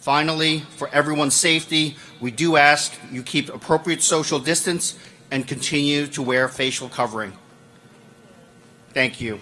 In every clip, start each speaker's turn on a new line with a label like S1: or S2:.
S1: Finally, for everyone's safety, we do ask you keep appropriate social distance and continue to wear facial covering. Thank you.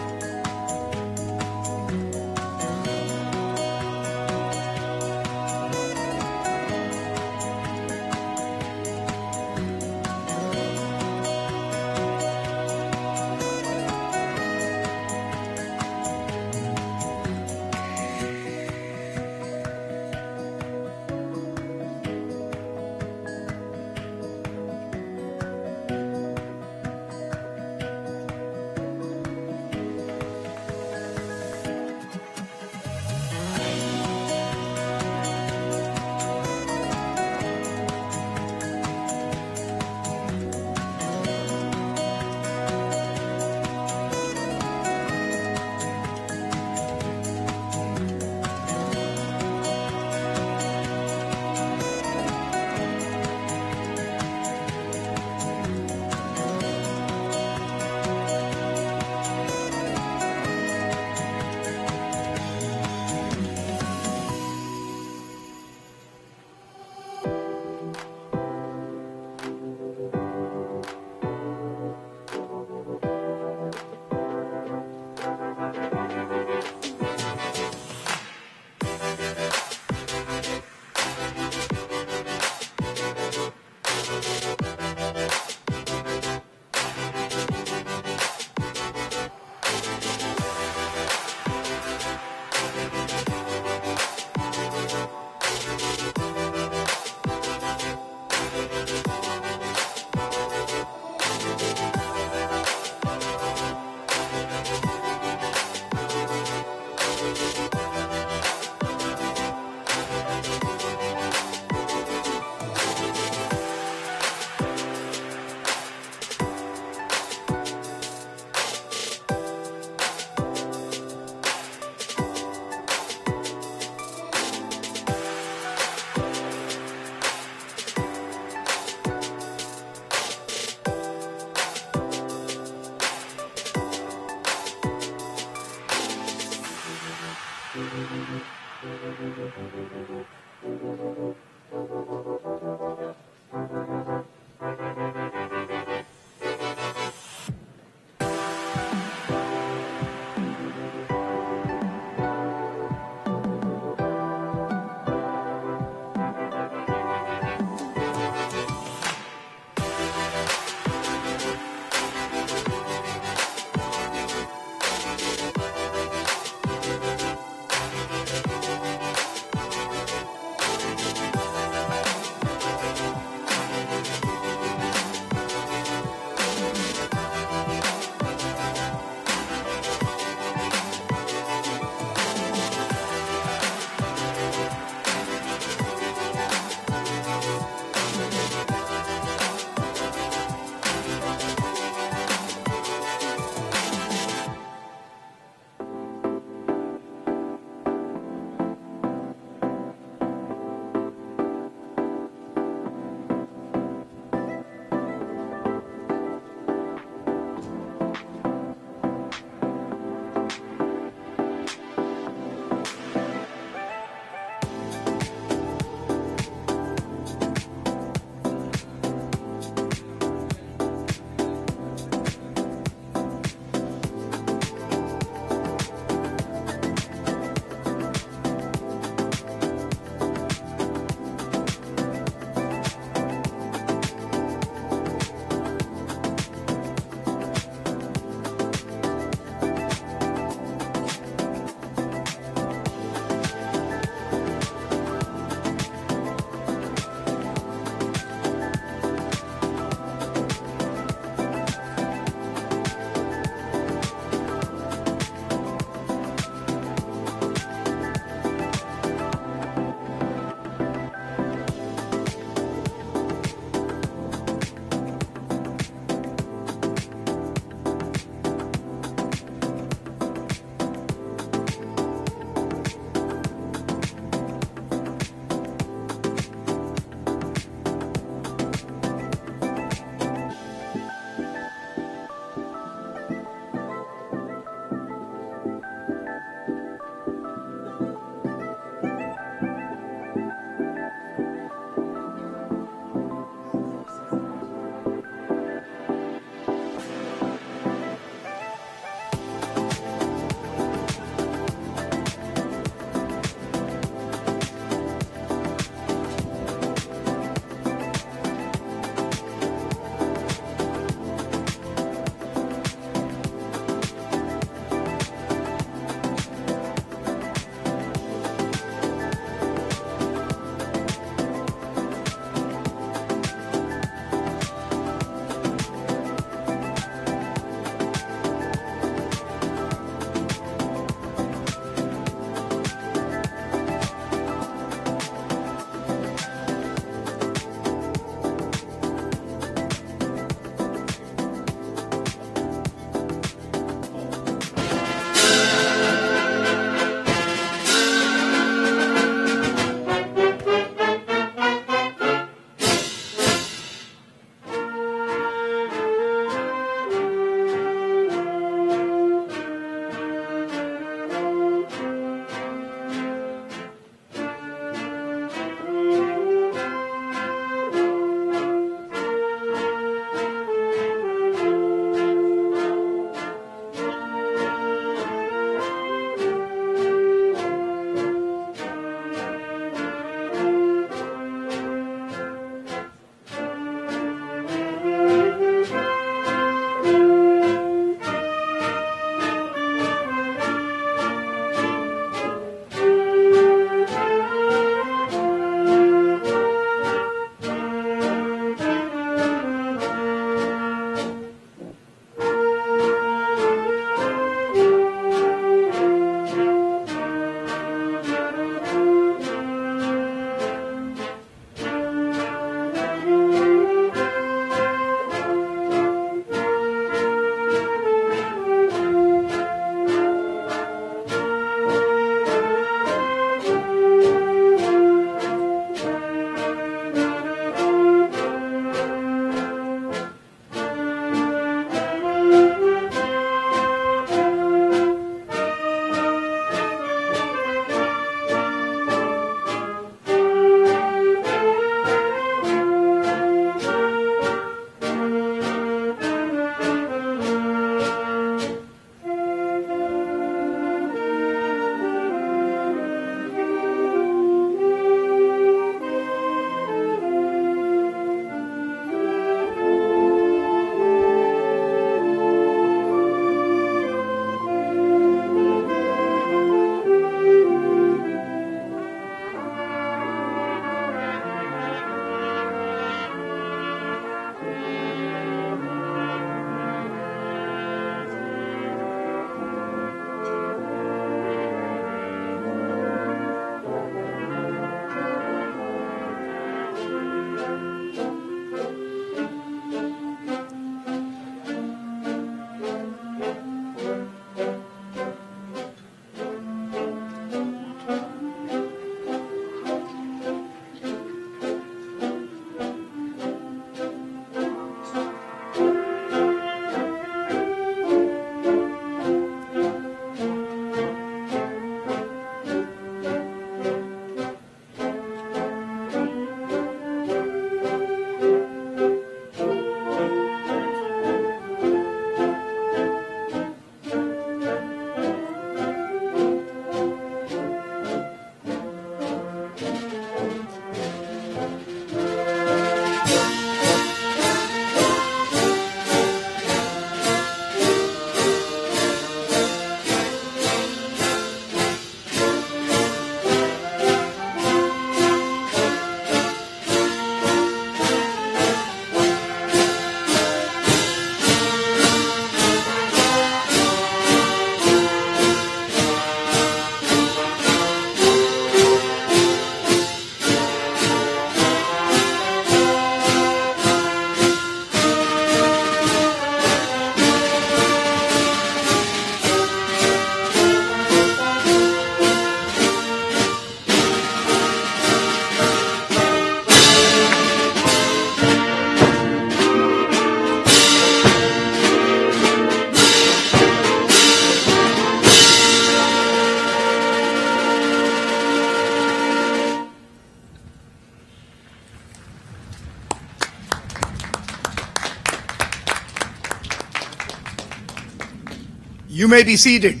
S2: You may be seated.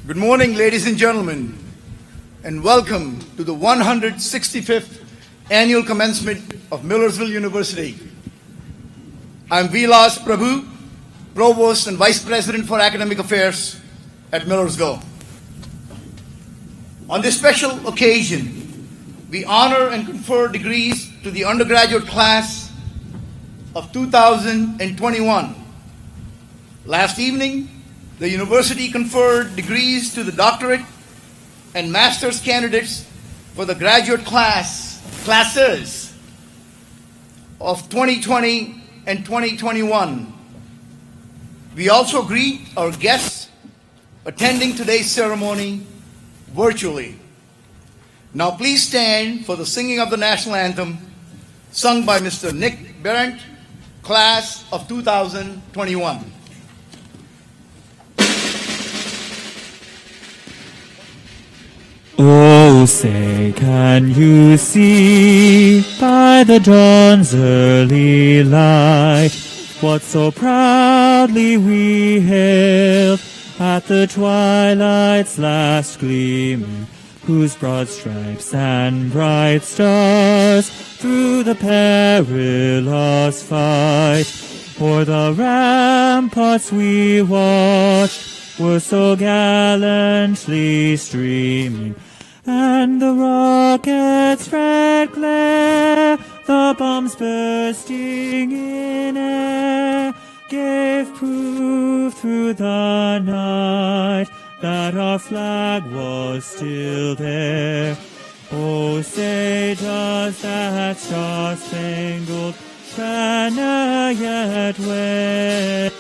S2: Good morning, ladies and gentlemen, and welcome to the 165th Annual Commencement of Millersville University. I'm Vilas Prabhu, Provost and Vice President for Academic Affairs at Millersville. On this special occasion, we honor and confer degrees to the undergraduate class of 2021. Last evening, the university conferred degrees to the doctorate and master's candidates for the graduate classes of 2020 and 2021. We also greet our guests attending today's ceremony virtually. Now please stand for the singing of the national anthem sung by Mr. Nick Berendt, class of 2021.
S3: Oh, say, can you see by the dawn's early light what so proudly we hailed at the twilight's last gleaming, whose broad stripes and bright stars through the perilous fight o'er the ramparts we watched were so gallantly streaming, and the rocket's red glare, the bombs bursting in air, gave proof through the night that our flag was still there. Oh, say, does that star-spangled banner yet wave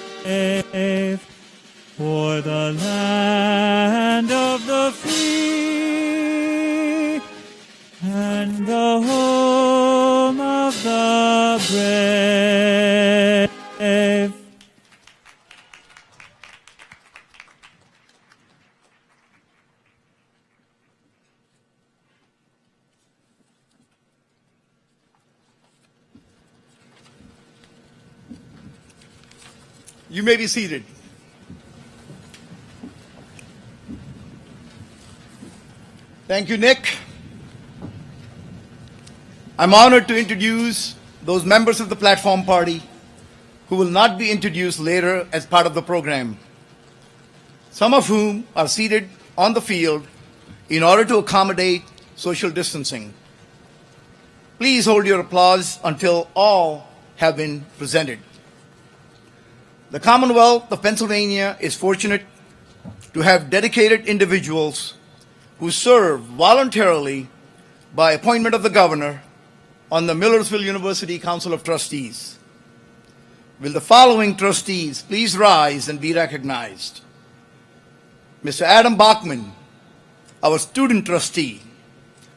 S3: o'er the land of the free and the home of the brave?
S2: You may be seated. Thank you, Nick. I'm honored to introduce those members of the platform party who will not be introduced later as part of the program, some of whom are seated on the field in order to accommodate social distancing. Please hold your applause until all have been presented. The Commonwealth of Pennsylvania is fortunate to have dedicated individuals who serve voluntarily by appointment of the governor on the Millersville University Council of Trustees. Will the following trustees please rise and be recognized? Mr. Adam Bachman, our student trustee,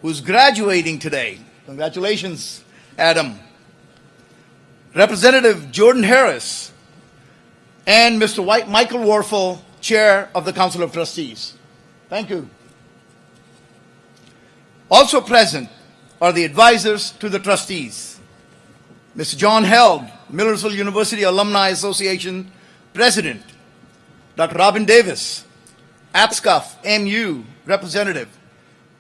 S2: who's graduating today. Congratulations, Adam. Representative Jordan Harris, and Mr. Michael Warfel, Chair of the Council of Trustees. Thank you. Also present are the advisors to the trustees. Mr. John Held, Millersville University Alumni Association President. Dr. Robin Davis, APSCUF MU Representative.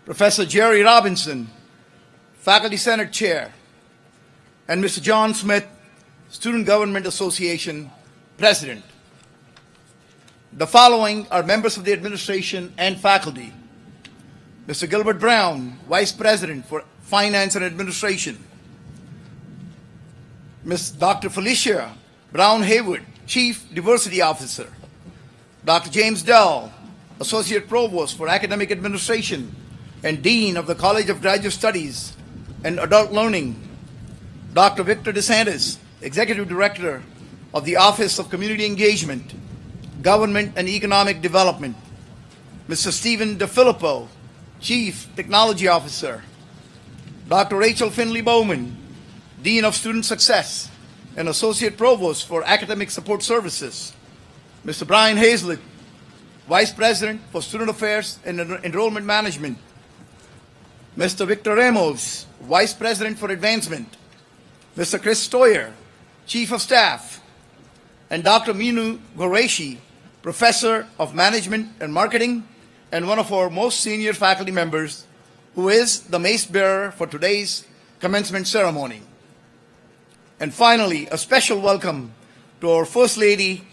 S2: Professor Jerry Robinson, Faculty Senate Chair. And Mr. John Smith, Student Government Association President. The following are members of the administration and faculty. Mr. Gilbert Brown, Vice President for Finance and Administration. Ms. Dr. Felicia Brown Haywood, Chief Diversity Officer. Dr. James Dell, Associate Provost for Academic Administration and Dean of the College of Graduate Studies and Adult Learning. Dr. Victor DeSantis, Executive Director of the Office of Community Engagement, Government and Economic Development. Mr. Stephen DeFilippo, Chief Technology Officer. Dr. Rachel Finley Bowman, Dean of Student Success and Associate Provost for Academic Support Services. Mr. Brian Hazlett, Vice President for Student Affairs and Enrollment Management. Mr. Victor Ramos, Vice President for Advancement. Mr. Chris Stoyer, Chief of Staff, and Dr. Minu Goreshi, Professor of Management and Marketing, and one of our most senior faculty members, who is the mace bearer for today's commencement ceremony. And finally, a special welcome to our First Lady,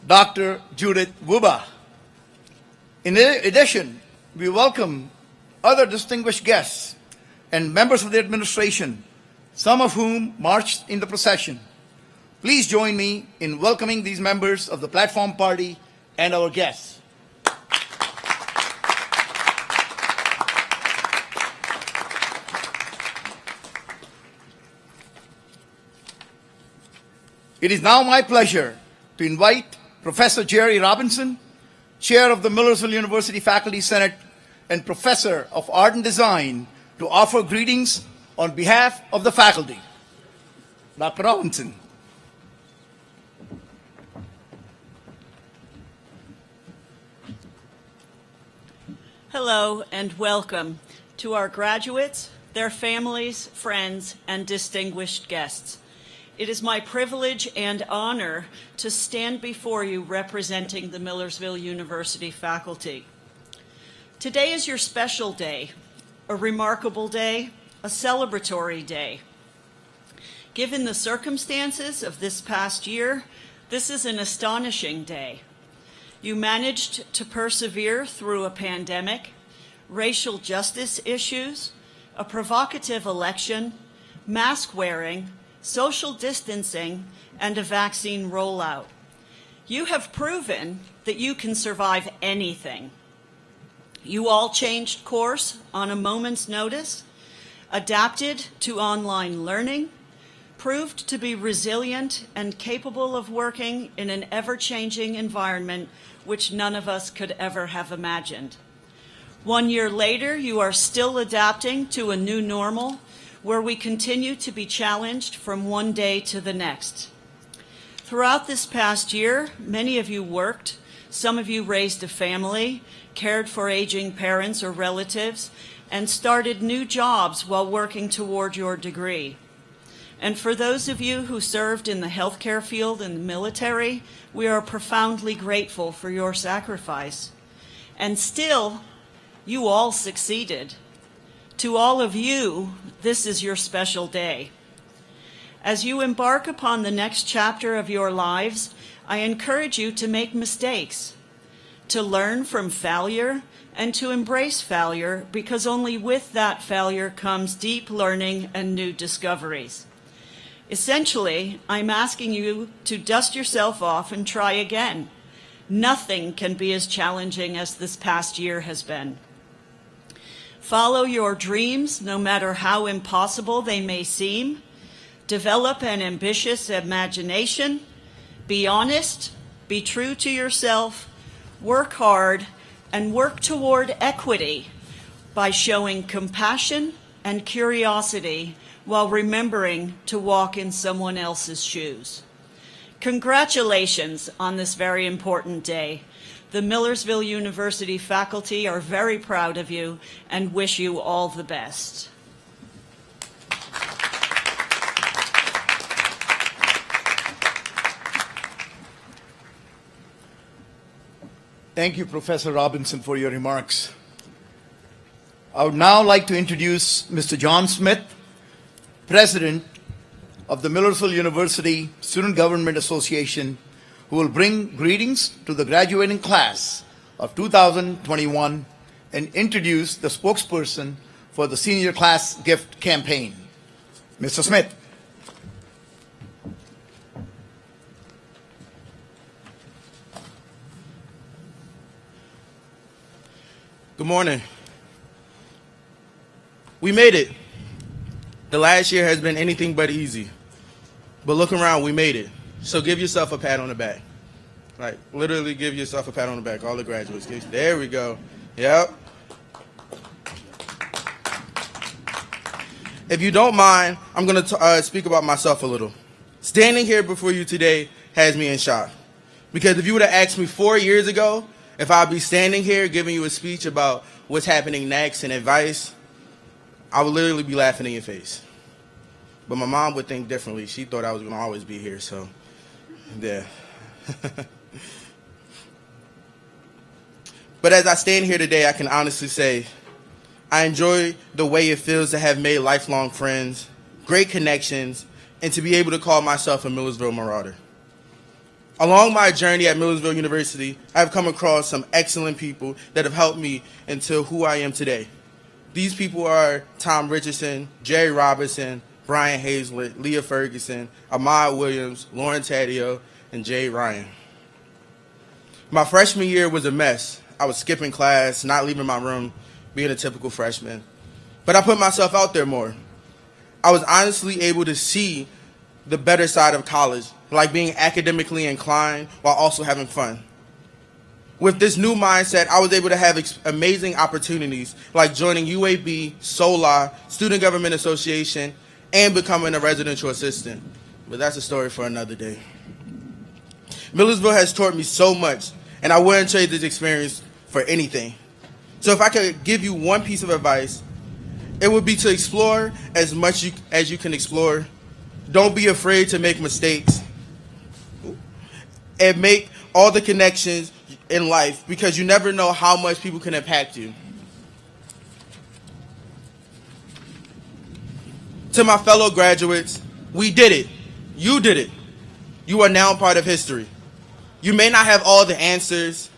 S2: Dr. Judith Wuba. In addition, we welcome other distinguished guests and members of the administration, some of whom marched in the procession. Please join me in welcoming these members of the platform party and our guests. It is now my pleasure to invite Professor Jerry Robinson, Chair of the Millersville University Faculty Senate and Professor of Art and Design, to offer greetings on behalf of the faculty. Dr. Robinson.
S4: Hello and welcome to our graduates, their families, friends, and distinguished guests. It is my privilege and honor to stand before you representing the Millersville University faculty. Today is your special day, a remarkable day, a celebratory day. Given the circumstances of this past year, this is an astonishing day. You managed to persevere through a pandemic, racial justice issues, a provocative election, mask wearing, social distancing, and a vaccine rollout. You have proven that you can survive anything. You all changed course on a moment's notice, adapted to online learning, proved to be resilient and capable of working in an ever-changing environment which none of us could ever have imagined. 1 year later, you are still adapting to a new normal where we continue to be challenged from one day to the next. Throughout this past year, many of you worked, some of you raised a family, cared for aging parents or relatives, and started new jobs while working toward your degree. And for those of you who served in the healthcare field and the military, we are profoundly grateful for your sacrifice. And still, you all succeeded. To all of you, this is your special day. As you embark upon the next chapter of your lives, I encourage you to make mistakes, to learn from failure, and to embrace failure, because only with that failure comes deep learning and new discoveries. Essentially, I'm asking you to dust yourself off and try again. Nothing can be as challenging as this past year has been. Follow your dreams, no matter how impossible they may seem. Develop an ambitious imagination. Be honest, be true to yourself, work hard, and work toward equity by showing compassion and curiosity while remembering to walk in someone else's shoes. Congratulations on this very important day. The Millersville University faculty are very proud of you and wish you all the best.
S2: Thank you, Professor Robinson, for your remarks. I would now like to introduce Mr. John Smith, President of the Millersville University Student Government Association, who will bring greetings to the graduating class of 2021 and introduce the spokesperson for the senior class gift campaign. Mr. Smith.
S5: Good morning. We made it. The last year has been anything but easy. But look around, we made it. So give yourself a pat on the back. Like, literally give yourself a pat on the back, all the graduates. There we go. Yep. If you don't mind, I'm going to speak about myself a little. Standing here before you today has me in shock. Because if you would have asked me 4 years ago if I'd be standing here giving you a speech about what's happening next and advice, I would literally be laughing in your face. But my mom would think differently. She thought I was going to always be here, so yeah. But as I stand here today, I can honestly say I enjoy the way it feels to have made lifelong friends, great connections, and to be able to call myself a Millersville Marauder. Along my journey at Millersville University, I've come across some excellent people that have helped me into who I am today. These people are Tom Richardson, Jerry Robinson, Brian Hazlett, Leah Ferguson, Ahmad Williams, Lauren Taddeo, and Jay Ryan. My freshman year was a mess. I was skipping class, not leaving my room, being a typical freshman. But I put myself out there more. I was honestly able to see the better side of college, like being academically inclined while also having fun. With this new mindset, I was able to have amazing opportunities like joining UAB, SOLA, Student Government Association, and becoming a residential assistant. But that's a story for another day. Millersville has taught me so much, and I wouldn't trade this experience for anything. So if I could give you one piece of advice, it would be to explore as much as you can explore. Don't be afraid to make mistakes. And make all the connections in life, because you never know how much people can impact you. To my fellow graduates, we did it. You did it. You are now part of history. You may not have all the answers.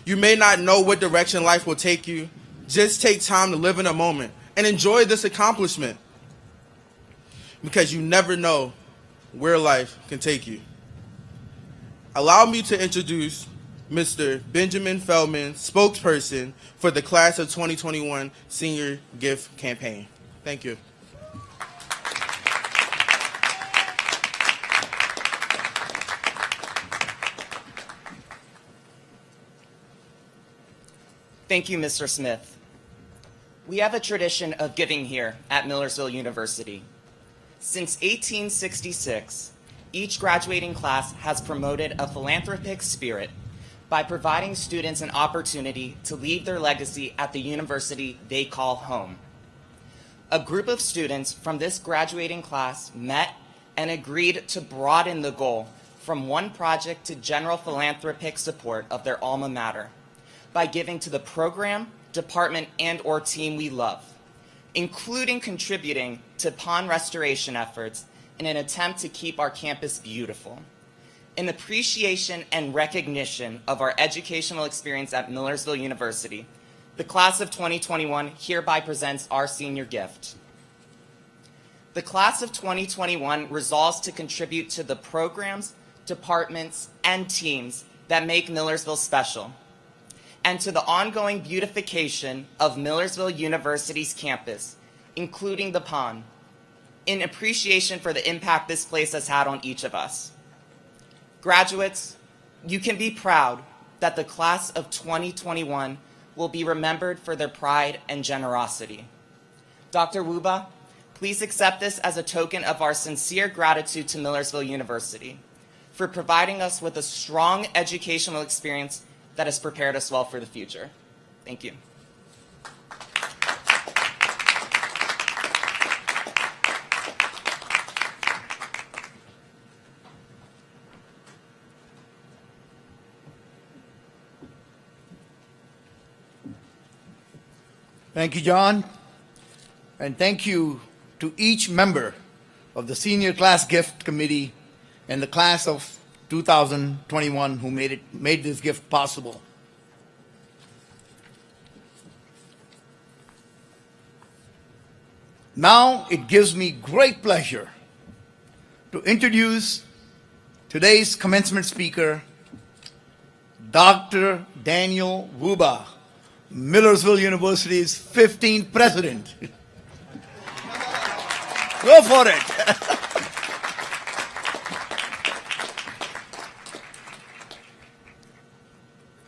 S5: You may not know what direction life will take you. Just take time to live in a moment and enjoy this accomplishment, because you never know where life can take you. Allow me to introduce Mr. Benjamin Feldman, spokesperson for the Class of 2021 Senior Gift Campaign. Thank you.
S6: Thank you, Mr. Smith. We have a tradition of giving here at Millersville University. Since 1866, each graduating class has promoted a philanthropic spirit by providing students an opportunity to leave their legacy at the university they call home. A group of students from this graduating class met and agreed to broaden the goal from one project to general philanthropic support of their alma mater by giving to the program, department, and/or team we love, including contributing to pond restoration efforts in an attempt to keep our campus beautiful. In appreciation and recognition of our educational experience at Millersville University, the class of 2021 hereby presents our senior gift. The class of 2021 resolves to contribute to the programs, departments, and teams that make Millersville special, and to the ongoing beautification of Millersville University's campus, including the pond, in appreciation for the impact this place has had on each of us. Graduates, you can be proud that the class of 2021 will be remembered for their pride and generosity. Dr. Wuba, please accept this as a token of our sincere gratitude to Millersville University for providing us with a strong educational experience that has prepared us well for the future. Thank you.
S2: Thank you, John. And thank you to each member of the Senior Class Gift Committee and the class of 2021 who made this gift possible. Now it gives me great pleasure to introduce today's commencement speaker, Dr. Daniel Wuba, Millersville University's 15th president. Go for it.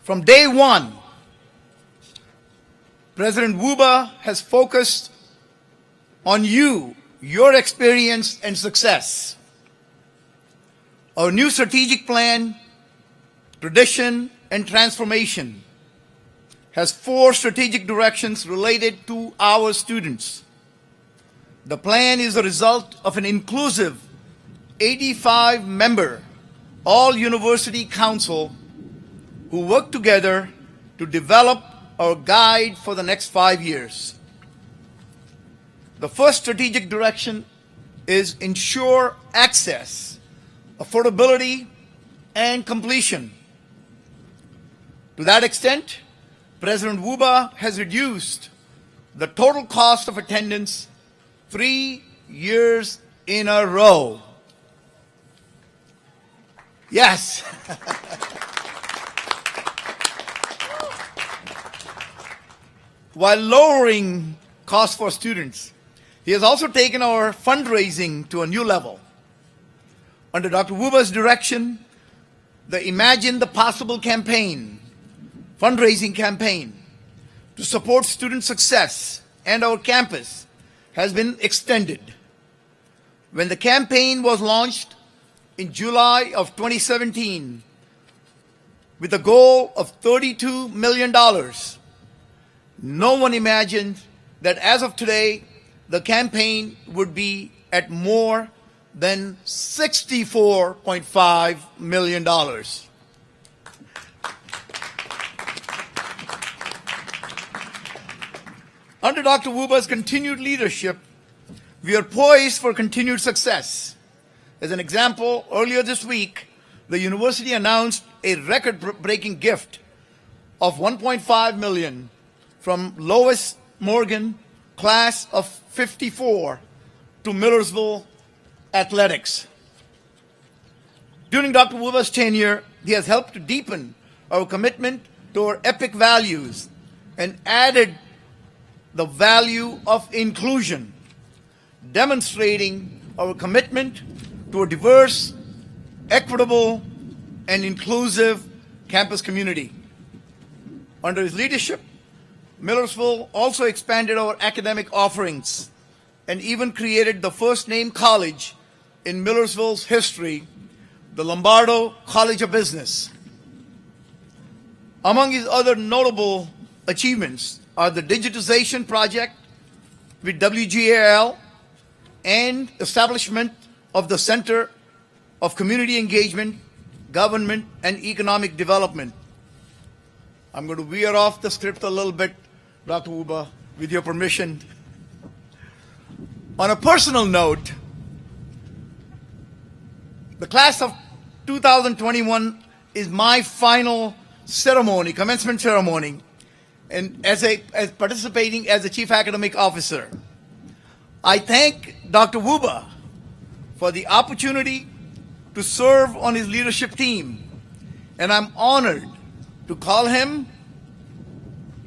S2: From day one, President Wuba has focused on you, your experience and success. Our new strategic plan, tradition, and transformation has 4 strategic directions related to our students. The plan is the result of an inclusive 85-member all-university council who work together to develop our guide for the next 5 years. The first strategic direction is ensure access, affordability, and completion. To that extent, President Wuba has reduced the total cost of attendance 3 years in a row. Yes. While lowering costs for students, he has also taken our fundraising to a new level. Under Dr. Wuba's direction, the Imagine the Possible campaign, fundraising campaign to support student success and our campus has been extended. When the campaign was launched in July of 2017 with a goal of $32 million, no one imagined that as of today, the campaign would be at more than $64.5 million. Under Dr. Wuba's continued leadership, we are poised for continued success. As an example, earlier this week, the university announced a record-breaking gift of $1.5 million from Lois Morgan, class of 54, to Millersville Athletics. During Dr. Wuba's tenure, he has helped to deepen our commitment to our epic values and added the value of inclusion, demonstrating our commitment to a diverse, equitable, and inclusive campus community. Under his leadership, Millersville also expanded our academic offerings and even created the first named college in Millersville's history, the Lombardo College of Business. Among his other notable achievements are the digitization project with WGAL and establishment of the Center of Community Engagement, Government, and Economic Development. I'm going to veer off the script a little bit, Dr. Wuba, with your permission. On a personal note, the class of 2021 is my final ceremony, commencement ceremony, and as participating as the Chief Academic Officer. I thank Dr. Wuba for the opportunity to serve on his leadership team, and I'm honored to call him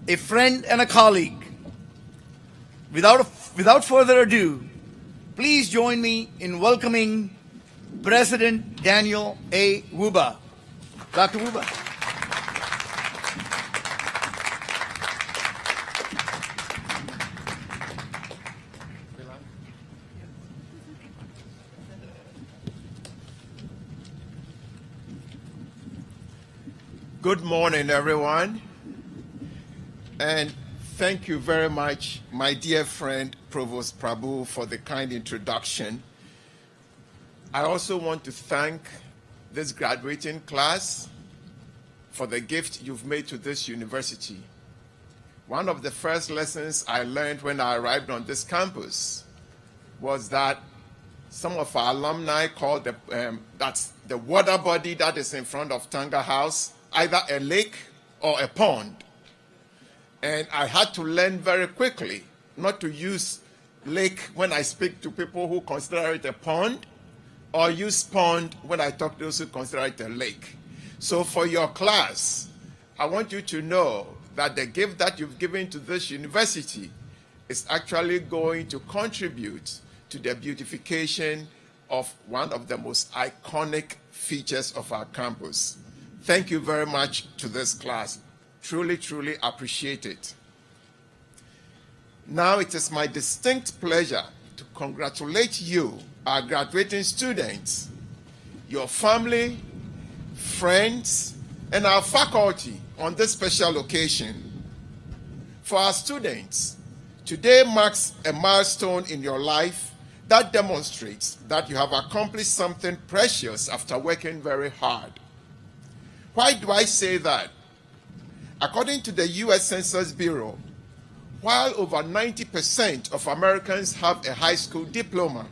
S2: a friend and a colleague. Without further ado, please join me in welcoming President Daniel A. Wuba. Dr. Wuba.
S7: Good morning, everyone, and thank you very much, my dear friend Provost Prabhu, for the kind introduction. I also want to thank this graduating class for the gift you've made to this university. One of the first lessons I learned when I arrived on this campus was that some of our alumni called that's the water body that is in front of Tanga House either a lake or a pond. And I had to learn very quickly not to use lake when I speak to people who consider it a pond, or use pond when I talk to those who consider it a lake. So for your class, I want you to know that the gift that you've given to this university is actually going to contribute to the beautification of one of the most iconic features of our campus. Thank you very much to this class. Truly, truly appreciate it. Now it is my distinct pleasure to congratulate you, our graduating students, your family, friends, and our faculty on this special occasion. For our students, Today marks a milestone in your life that demonstrates that you have accomplished something precious after working very hard. Why do I say that? According to the U.S. Census Bureau, while over 90% of Americans have a high school diploma,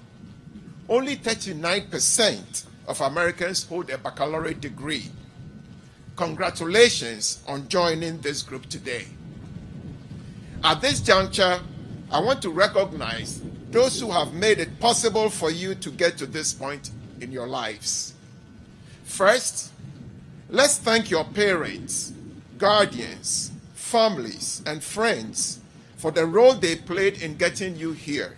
S7: only 39% of Americans hold a baccalaureate degree. Congratulations on joining this group today. At this juncture, I want to recognize those who have made it possible for you to get to this point in your lives. First, let's thank your parents, guardians, families, and friends for the role they played in getting you here.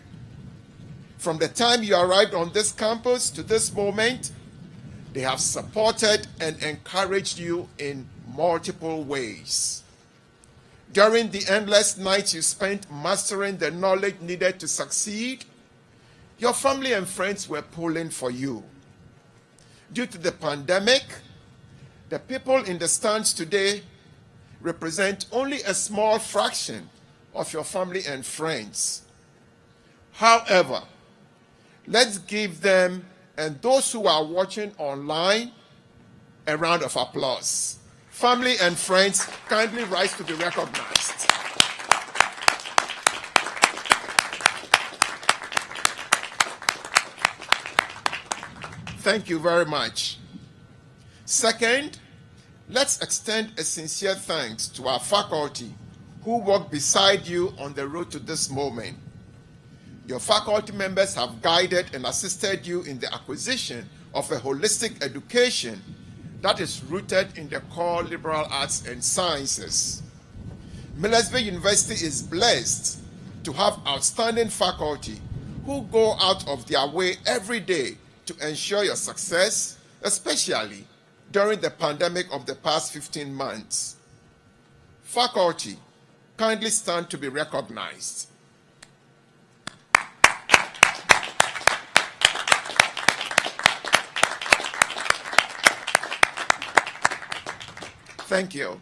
S7: From the time you arrived on this campus to this moment, they have supported and encouraged you in multiple ways. During the endless nights you spent mastering the knowledge needed to succeed, your family and friends were pulling for you. Due to the pandemic, the people in the stands today represent only a small fraction of your family and friends. However, let's give them and those who are watching online a round of applause. Family and friends, kindly rise to be recognized. Thank you very much. Second, let's extend a sincere thanks to our faculty who walked beside you on the road to this moment. Your faculty members have guided and assisted you in the acquisition of a holistic education that is rooted in the core liberal arts and sciences. Millersville University is blessed to have outstanding faculty who go out of their way every day to ensure your success, especially during the pandemic of the past 15 months. Faculty, kindly stand to be recognized. Thank you.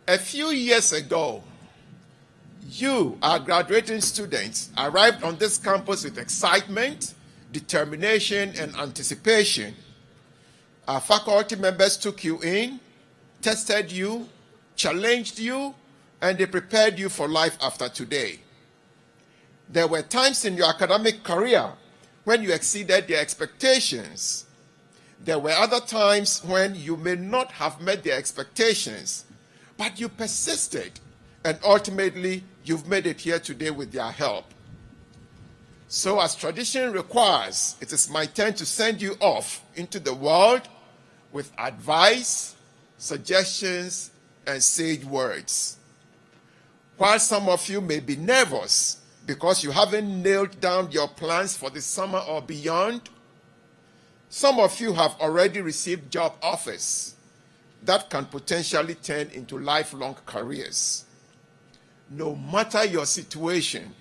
S7: A few years ago, you, our graduating students, arrived on this campus with excitement, determination, and anticipation. Our faculty members took you in, tested you, challenged you, and they prepared you for life after today. There were times in your academic career when you exceeded their expectations. There were other times when you may not have met their expectations, but you persisted, and ultimately, you've made it here today with their help. So, as tradition requires, it is my turn to send you off into the world with advice, suggestions, and sage words. While some of you may be nervous because you haven't nailed down your plans for the summer or beyond, some of you have already received job offers that can potentially turn into lifelong careers. No matter your situation,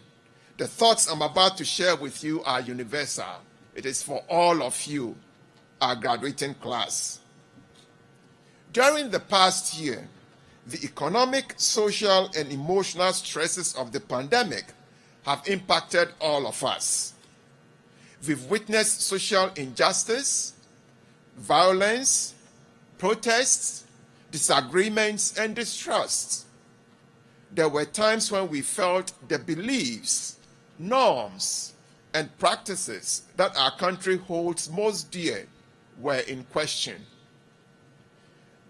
S7: the thoughts I'm about to share with you are universal. It is for all of you, our graduating class. During the past year, the economic, social, and emotional stresses of the pandemic have impacted all of us. We've witnessed social injustice, violence, protests, disagreements, and distrust. There were times when we felt the beliefs, norms, and practices that our country holds most dear were in question.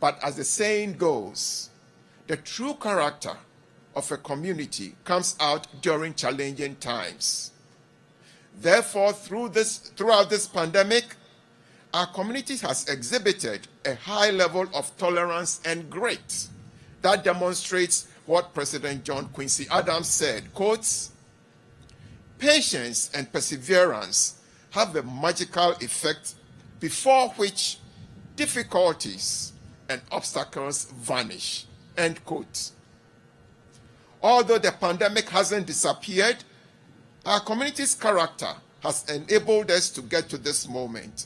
S7: But as the saying goes, the true character of a community comes out during challenging times. Therefore, throughout this pandemic, our community has exhibited a high level of tolerance and grit that demonstrates what President John Quincy Adams said, quotes, "Patience and perseverance have a magical effect before which difficulties and obstacles vanish," end quote. Although the pandemic hasn't disappeared, our community's character has enabled us to get to this moment.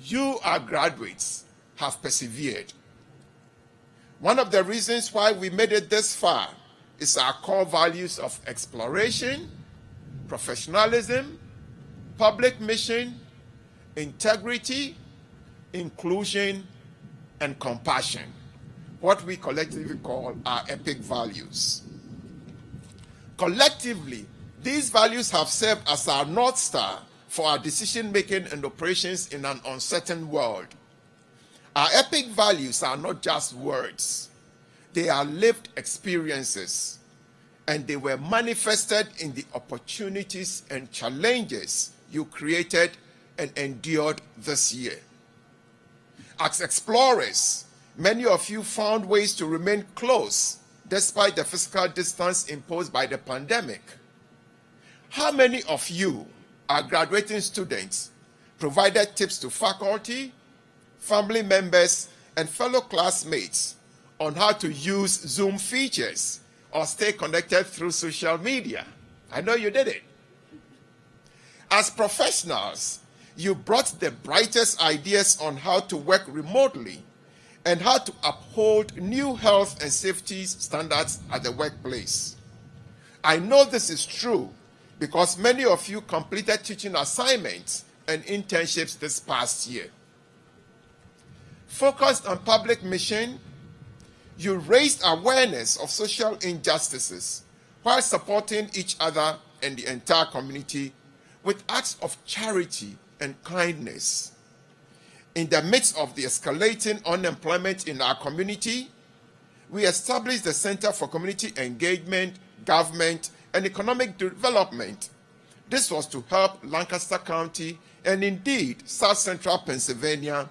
S7: You, our graduates, have persevered. One of the reasons why we made it this far is our core values of exploration, professionalism, public mission, integrity, inclusion, and compassion, what we collectively call our EPIC values. Collectively, these values have served as our North Star for our decision-making and operations in an uncertain world. Our EPIC values are not just words. They are lived experiences, and they were manifested in the opportunities and challenges you created and endured this year. As explorers, many of you found ways to remain close despite the physical distance imposed by the pandemic. How many of you, our graduating students, provided tips to faculty, family members, and fellow classmates on how to use Zoom features or stay connected through social media? I know you did it. As professionals, you brought the brightest ideas on how to work remotely and how to uphold new health and safety standards at the workplace. I know this is true because many of you completed teaching assignments and internships this past year. Focused on public mission, you raised awareness of social injustices while supporting each other and the entire community with acts of charity and kindness. In the midst of the escalating unemployment in our community, we established the Center for Community Engagement, Government, and Economic Development. This was to help Lancaster County and indeed South Central Pennsylvania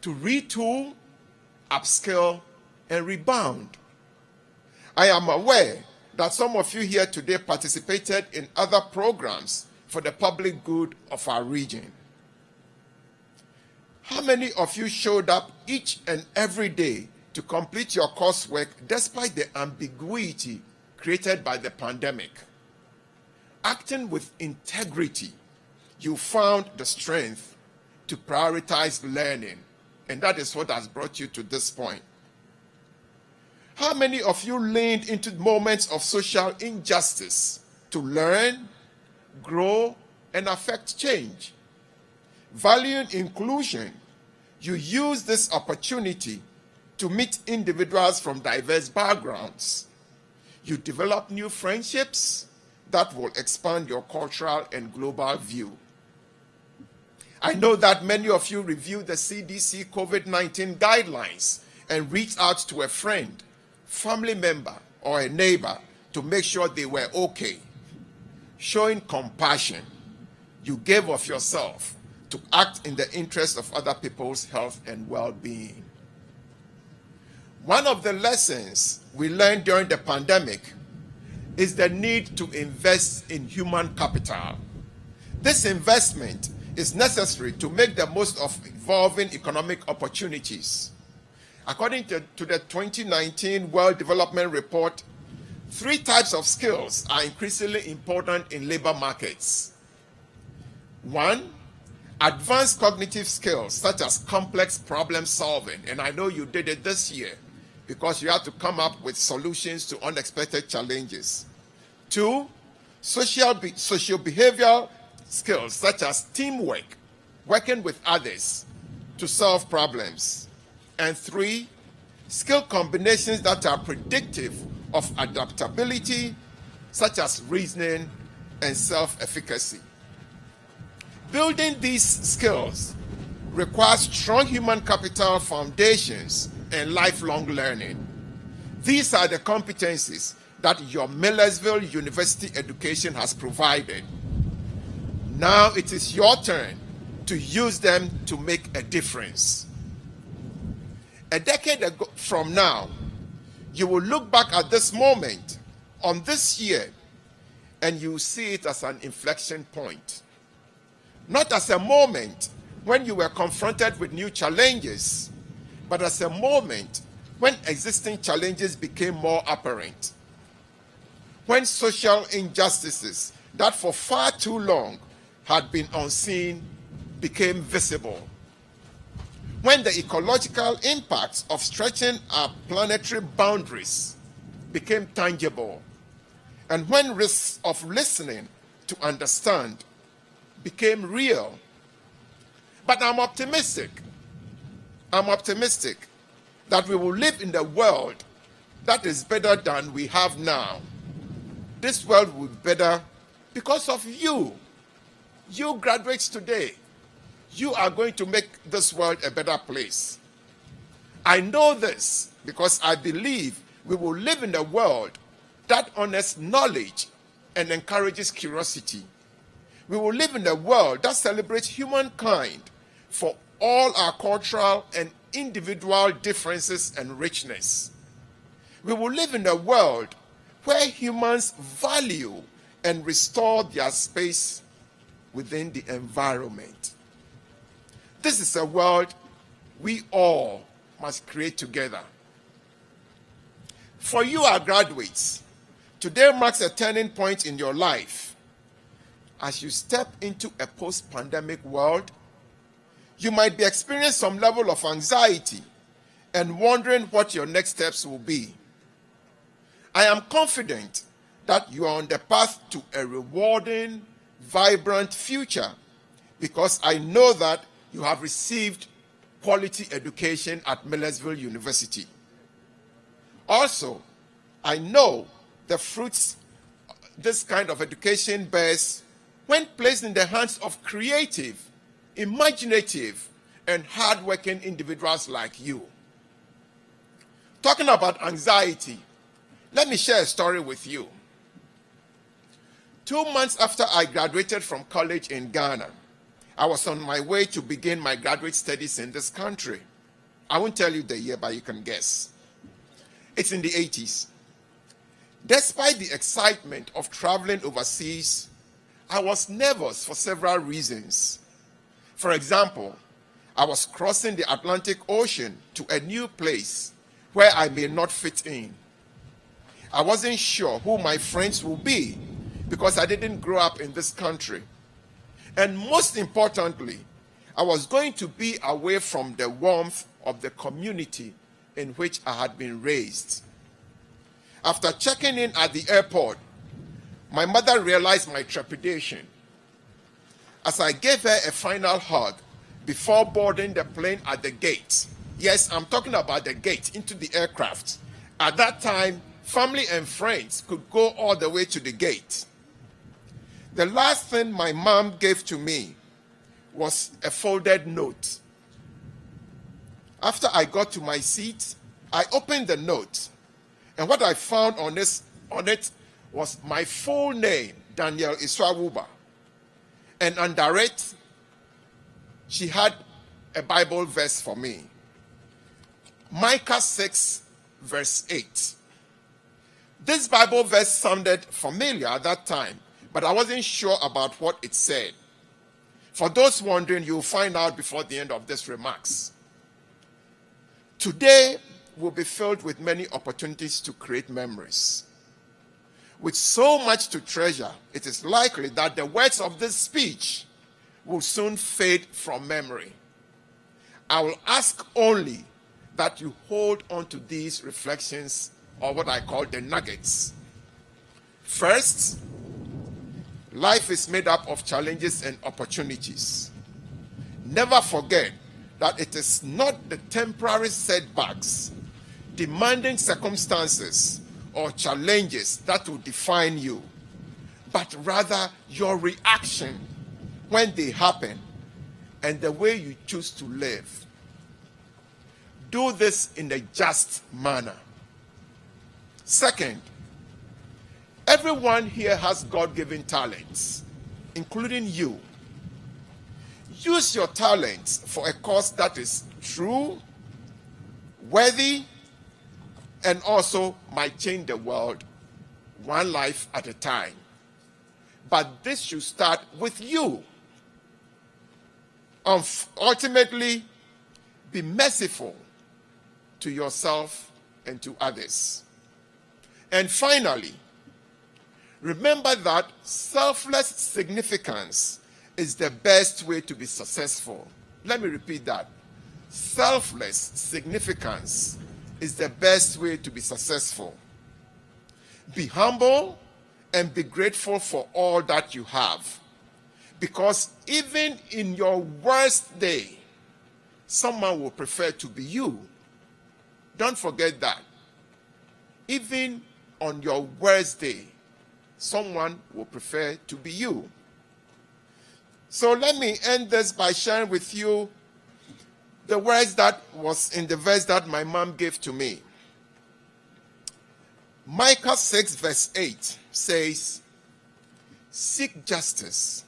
S7: to retool, upskill, and rebound. I am aware that some of you here today participated in other programs for the public good of our region. How many of you showed up each and every day to complete your coursework despite the ambiguity created by the pandemic? Acting with integrity, you found the strength to prioritize learning, and that is what has brought you to this point. How many of you leaned into moments of social injustice to learn, grow, and affect change? Valuing inclusion, you use this opportunity to meet individuals from diverse backgrounds. You develop new friendships that will expand your cultural and global view. I know that many of you reviewed the CDC COVID-19 guidelines and reached out to a friend, family member, or a neighbor to make sure they were okay. Showing compassion, you gave of yourself to act in the interest of other people's health and well-being. One of the lessons we learned during the pandemic is the need to invest in human capital. This investment is necessary to make the most of evolving economic opportunities. According to the 2019 World Development Report, 3 types of skills are increasingly important in labor markets. 1, advanced cognitive skills such as complex problem solving, and I know you did it this year because you had to come up with solutions to unexpected challenges. 2, socio-behavioral skills such as teamwork, working with others to solve problems. And 3, skill combinations that are predictive of adaptability, such as reasoning and self-efficacy. Building these skills requires strong human capital foundations and lifelong learning. These are the competencies that your Millersville University education has provided. Now it is your turn to use them to make a difference. A decade from now, you will look back at this moment on this year and you will see it as an inflection point. Not as a moment when you were confronted with new challenges, but as a moment when existing challenges became more apparent. When social injustices that for far too long had been unseen became visible. When the ecological impacts of stretching our planetary boundaries became tangible, and when risks of listening to understand became real. But I'm optimistic. I'm optimistic that we will live in a world that is better than we have now. This world will be better because of you. You graduates today. You are going to make this world a better place. I know this because I believe we will live in a world that honors knowledge and encourages curiosity. We will live in a world that celebrates humankind for all our cultural and individual differences and richness. We will live in a world where humans value and restore their space within the environment. This is a world we all must create together. For you, our graduates, today marks a turning point in your life. As you step into a post-pandemic world, you might be experiencing some level of anxiety and wondering what your next steps will be. I am confident that you are on the path to a rewarding, vibrant future because I know that you have received quality education at Millersville University. Also, I know the fruits this kind of education bears when placed in the hands of creative, imaginative, and hardworking individuals like you. Talking about anxiety, let me share a story with you. 2 months after I graduated from college in Ghana, I was on my way to begin my graduate studies in this country. I won't tell you the year, but you can guess. It's in the 80s. Despite the excitement of traveling overseas, I was nervous for several reasons. For example, I was crossing the Atlantic Ocean to a new place where I may not fit in. I wasn't sure who my friends will be because I didn't grow up in this country. And most importantly, I was going to be away from the warmth of the community in which I had been raised. After checking in at the airport, my mother realized my trepidation. As I gave her a final hug before boarding the plane at the gate, yes, I'm talking about the gate into the aircraft. At that time, family and friends could go all the way to the gate. The last thing my mom gave to me was a folded note. After I got to my seat, I opened the note, and what I found on it was my full name, Daniel Iswawuba. And under it, she had a Bible verse for me. Micah 6, verse 8. This Bible verse sounded familiar at that time, but I wasn't sure about what it said. For those wondering, you'll find out before the end of this remarks. Today will be filled with many opportunities to create memories. With so much to treasure, it is likely that the words of this speech will soon fade from memory. I will ask only that you hold on to these reflections, or what I call the nuggets. First, life is made up of challenges and opportunities. Never forget that it is not the temporary setbacks, demanding circumstances, or challenges that will define you, but rather your reaction when they happen and the way you choose to live. Do this in a just manner. Second, everyone here has God-given talents, including you. Use your talents for a cause that is true, worthy, and also might change the world one life at a time. But this should start with you. Ultimately, be merciful to yourself and to others. And finally, remember that selfless significance is the best way to be successful. Let me repeat that. Selfless significance is the best way to be successful. Be humble and be grateful for all that you have. Because even in your worst day, someone will prefer to be you. Don't forget that. Even on your worst day, someone will prefer to be you. So let me end this by sharing with you the words that was in the verse that my mom gave to me. Micah 6 verse 8 says, "Seek justice,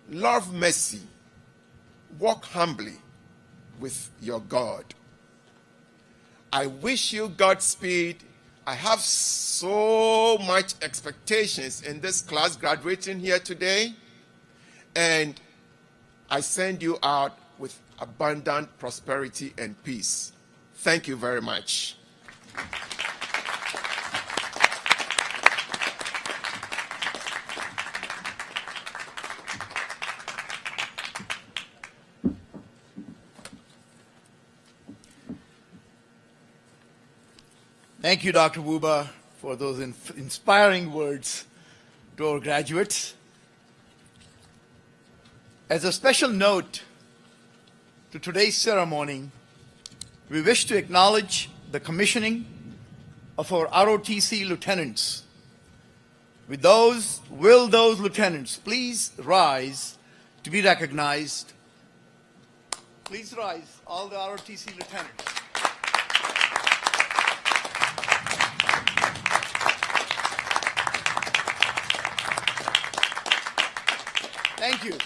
S7: love mercy, walk humbly with your God." I wish you Godspeed. I have so much expectations in this class graduating here today, and I send you out with abundant prosperity and peace. Thank you very much.
S2: Thank you, Dr. Wuba, for those inspiring words to our graduates. As a special note to today's ceremony, we wish to acknowledge the commissioning of our ROTC lieutenants. Will those lieutenants please rise to be recognized? Please rise, all the ROTC lieutenants. Thank you.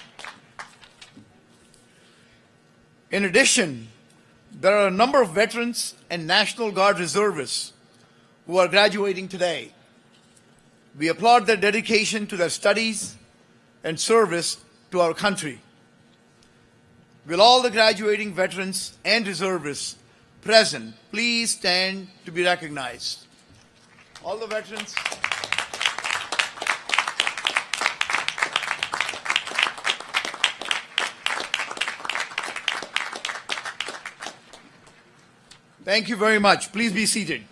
S2: In addition, there are a number of veterans and National Guard reservists who are graduating today. We applaud their dedication to their studies and service to our country. Will all the graduating veterans and reservists present please stand to be recognized? All the veterans. Thank you very much. Please be seated.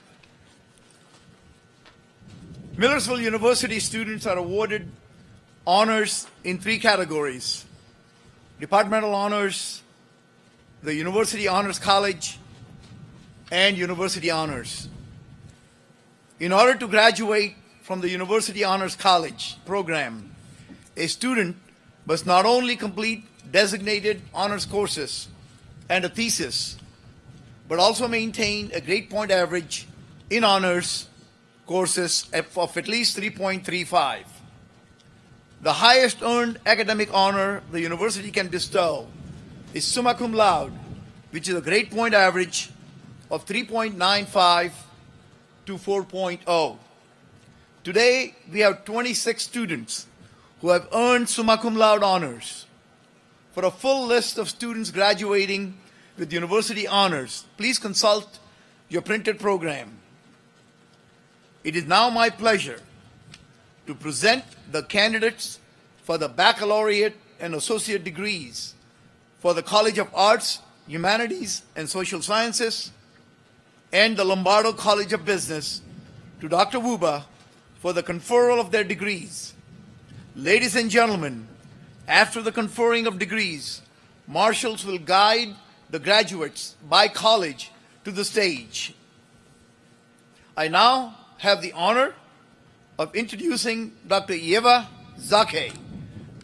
S2: Millersville University students are awarded honors in 3 categories: departmental honors, the University Honors College, and University Honors. In order to graduate from the University Honors College program, a student must not only complete designated honors courses and a thesis, but also maintain a grade point average in honors courses of at least 3.35. The highest earned academic honor the university can bestow is summa cum laude, which is a grade point average of 3.95 to 4.0. Today, we have 26 students who have earned summa cum laude honors. For a full list of students graduating with university honors, please consult your printed program. It is now my pleasure to present the candidates for the baccalaureate and associate degrees for the College of Arts, Humanities, and Social Sciences and the Lombardo College of Business to Dr. Wuba for the conferral of their degrees. Ladies and gentlemen, after the conferring of degrees, marshals will guide the graduates by college to the stage. I now have the honor of introducing Dr. Eva Zake,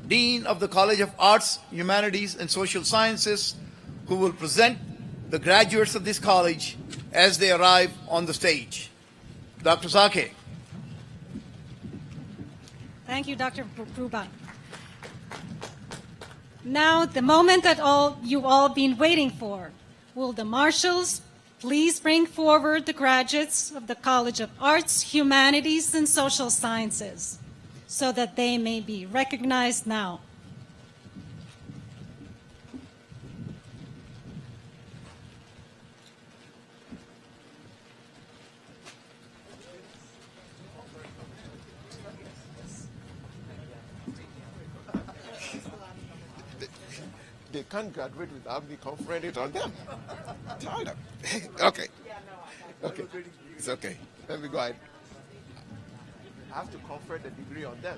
S2: Dean of the College of Arts, Humanities, and Social Sciences, who will present the graduates of this college as they arrive on the stage. Dr. Zake.
S8: Thank you, Dr. Bruba. Now, the moment that you've all been waiting for. Will the marshals please bring forward the graduates of the College of Arts, Humanities, and Social Sciences so that they may be recognized now.
S7: They can't graduate without me conferring it on them. Tell them. Okay. Okay. It's okay. Let me go ahead. I have to confer the degree on them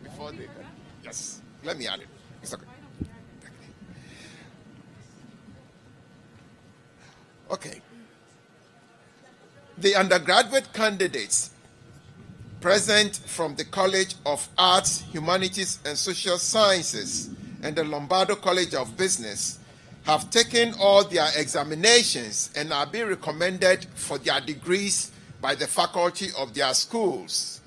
S7: before they can. Yes, let me add it. It's okay. Okay. The undergraduate candidates present from the College of Arts, Humanities, and Social Sciences and the Lombardo College of Business have taken all their examinations and are being recommended for their degrees by the faculty of their schools.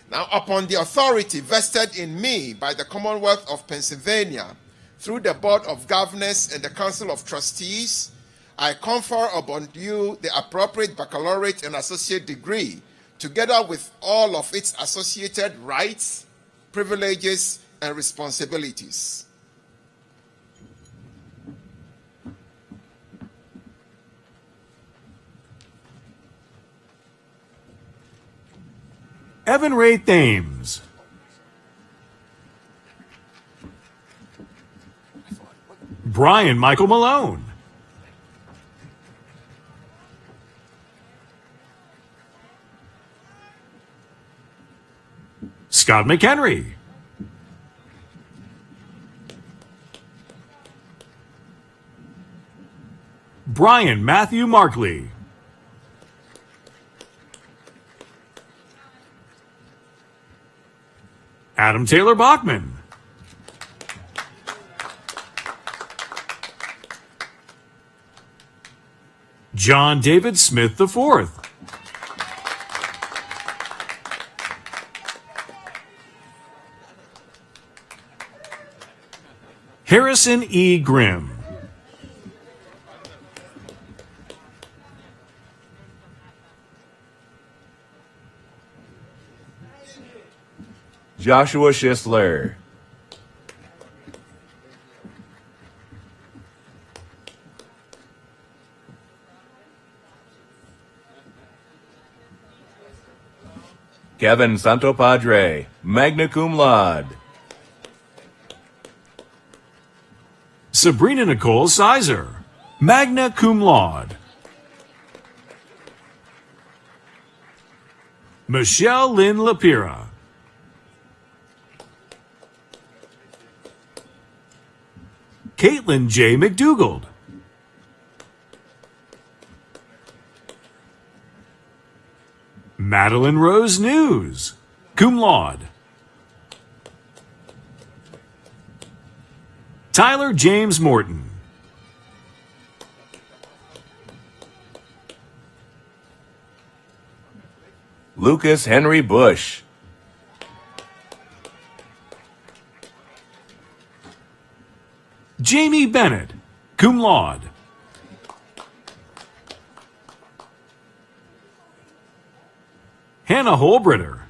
S7: Now, upon the authority vested in me by the Commonwealth of Pennsylvania through the Board of Governors and the Council of Trustees, I confer upon you the appropriate baccalaureate and associate degree, together with all of its associated rights, privileges, and responsibilities.
S9: Evan Ray Thames. Brian Michael Malone. Scott McHenry. Brian Matthew Markley. Adam Taylor Bachman. John David Smith IV. Harrison E. Grimm.
S10: Joshua Schisler. Kevin Santopadre, magna cum laude.
S9: Sabrina Nicole Sizer, magna cum laude. Michelle Lynn Lapira. Caitlin J. McDougald. Madeline Rose News, cum laude. Tyler James Morton.
S10: Lucas Henry Bush.
S9: Jamie Bennett, cum laude. Hannah Holbritter.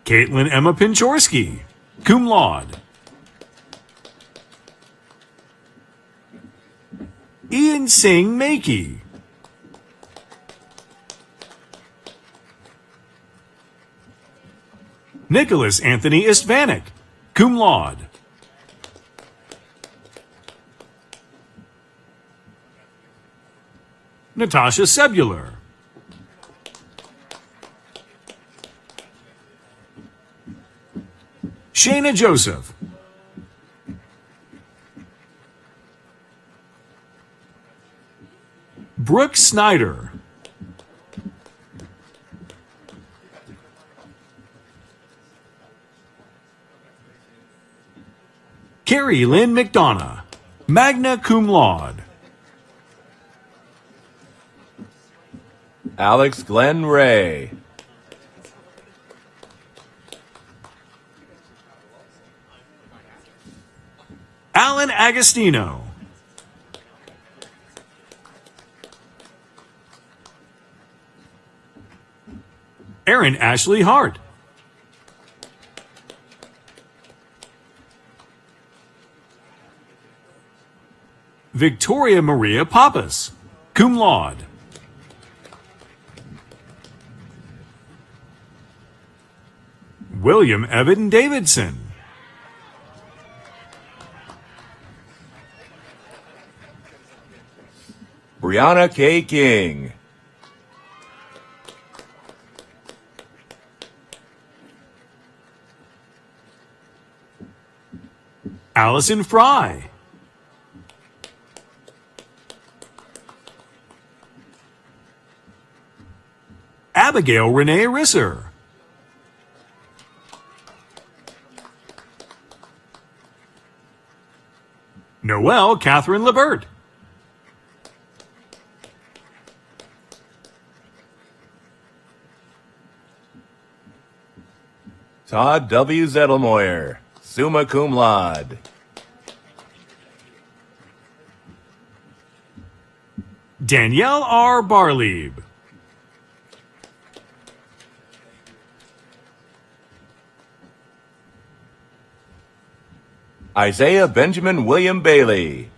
S9: Caitlin Emma Pinchorski, cum laude. Ian Singh Makey. Nicholas Anthony Istvanik, cum laude. Natasha Sebular. Shayna Joseph. Brooke Snyder. Carrie Lynn McDonough, magna cum laude.
S10: Alex Glenn Ray.
S9: Alan Agostino. Aaron Ashley Hart. Victoria Maria Pappas, cum laude. William Evan Davidson.
S10: Brianna K. King.
S9: Allison Fry. Abigail Renee Risser. Noelle Catherine Lebert.
S10: Todd W. Zettelmoyer, summa cum laude.
S9: Danielle R. Barlieb.
S10: Isaiah Benjamin William Bailey.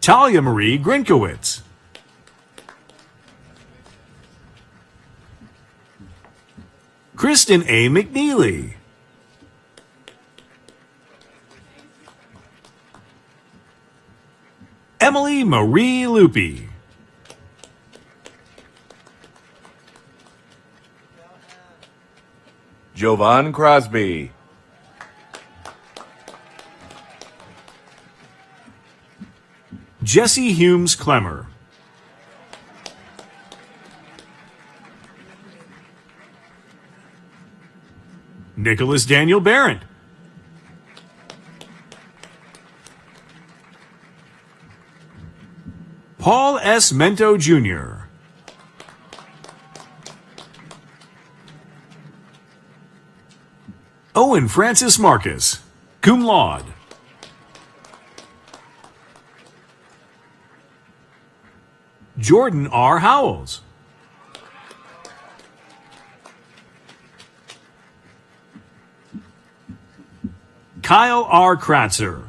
S9: Talia Marie Grinkowitz. Kristen A. McNeely. Emily Marie Lupi.
S10: Jovan Crosby.
S9: Jesse Humes Clemmer. Nicholas Daniel Barrett. Paul S. Mento Jr. Owen Francis Marcus, cum laude. Jordan R. Howells. Kyle R. Kratzer.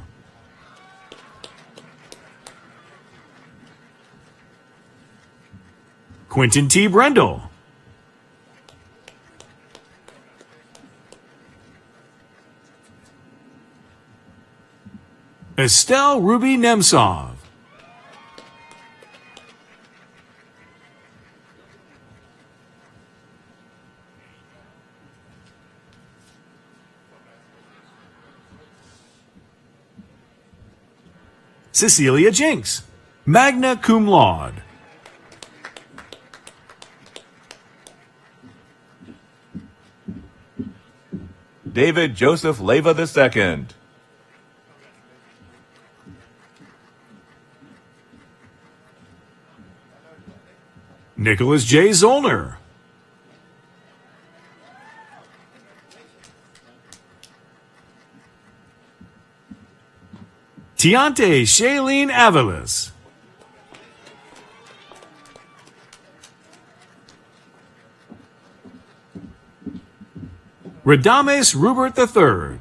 S9: Quentin T. Brendel. Estelle Ruby Nemtsov. Cecilia Jinks, magna cum laude.
S10: David Joseph Leva II.
S9: Nicholas J. Zollner. Tiante Shailene Avalis. Radames Rupert III.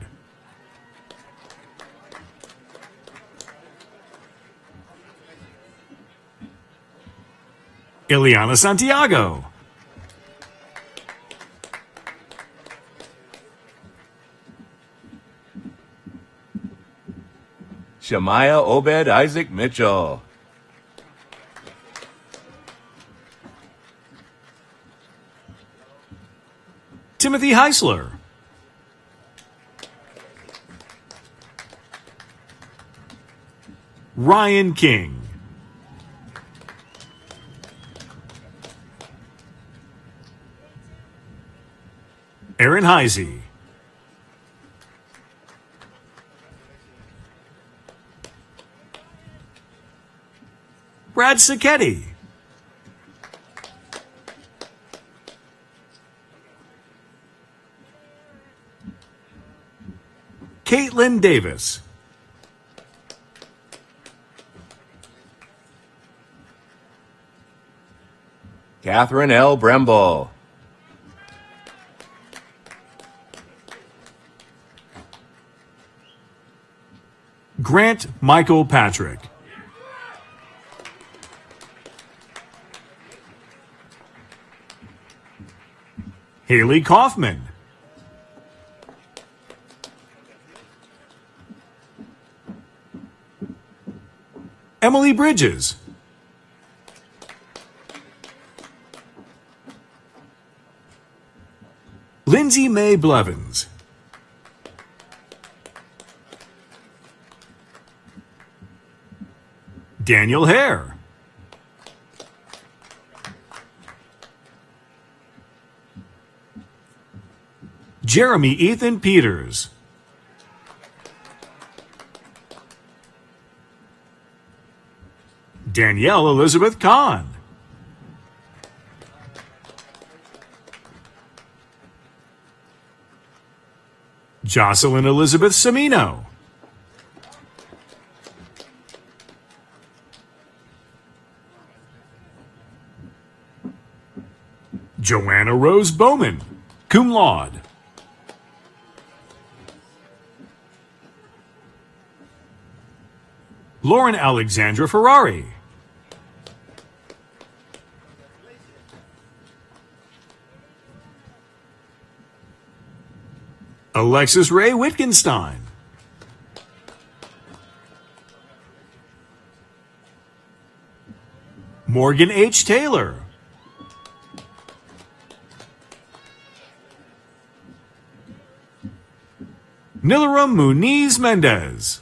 S9: Ileana Santiago.
S10: Shemaiah Obed Isaac Mitchell.
S9: Timothy Heisler. Ryan King. Aaron Heisey. Brad Sacchetti. Caitlin Davis.
S10: Catherine L. Bremble.
S9: Grant Michael Patrick. Haley Kaufman. Emily Bridges. Lindsay May Blevins. Daniel Hare. Jeremy Ethan Peters. Danielle Elizabeth Kahn. Jocelyn Elizabeth Semino. Joanna Rose Bowman, cum laude. Lauren Alexandra Ferrari. Alexis Ray Wittgenstein. Morgan H. Taylor. Nilaram Muniz Mendez.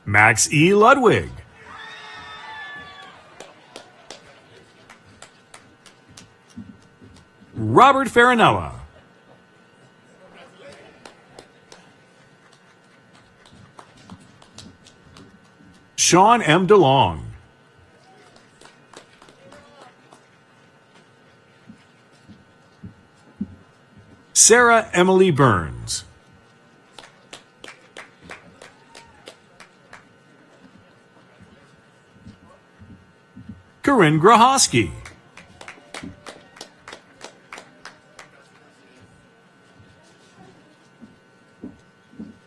S9: Max E. Ludwig. Robert Farinella. Sean M. DeLong. Sarah Emily Burns. Corinne Grahosky.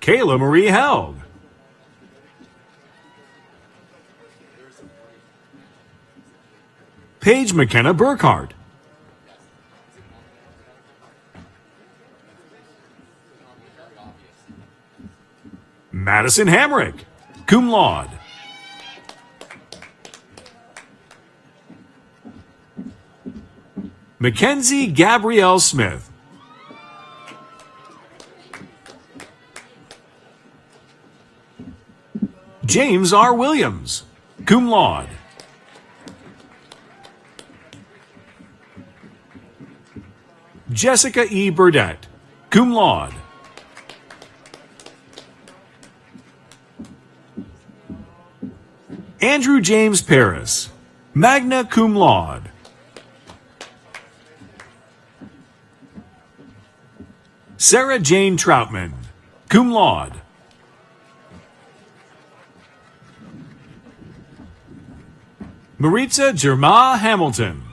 S9: Kayla Marie Held. Paige McKenna Burkhart. Madison Hamrick, cum laude. Mackenzie Gabrielle Smith. James R. Williams, cum laude. Jessica E. Burdette, cum laude. Andrew James Paris, magna cum laude. Sarah Jane Troutman, cum laude. Maritza Jerma Hamilton.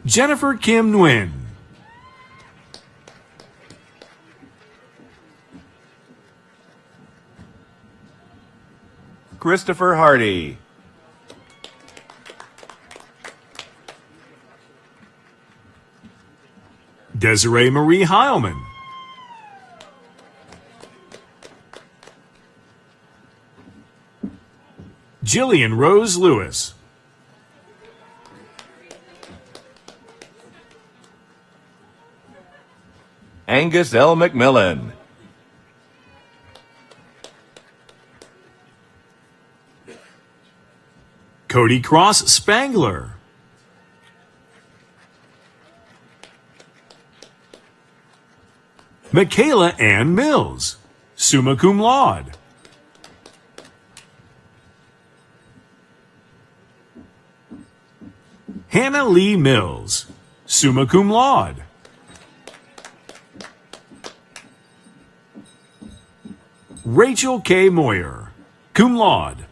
S9: Jennifer Kim Nguyen.
S10: Christopher Hardy.
S9: Desiree Marie Heilman. Jillian Rose Lewis.
S10: Angus L. McMillan.
S9: Cody Cross Spangler. Michaela Ann Mills, summa cum laude. Hannah Lee Mills, summa cum laude. Rachel K. Moyer, cum laude.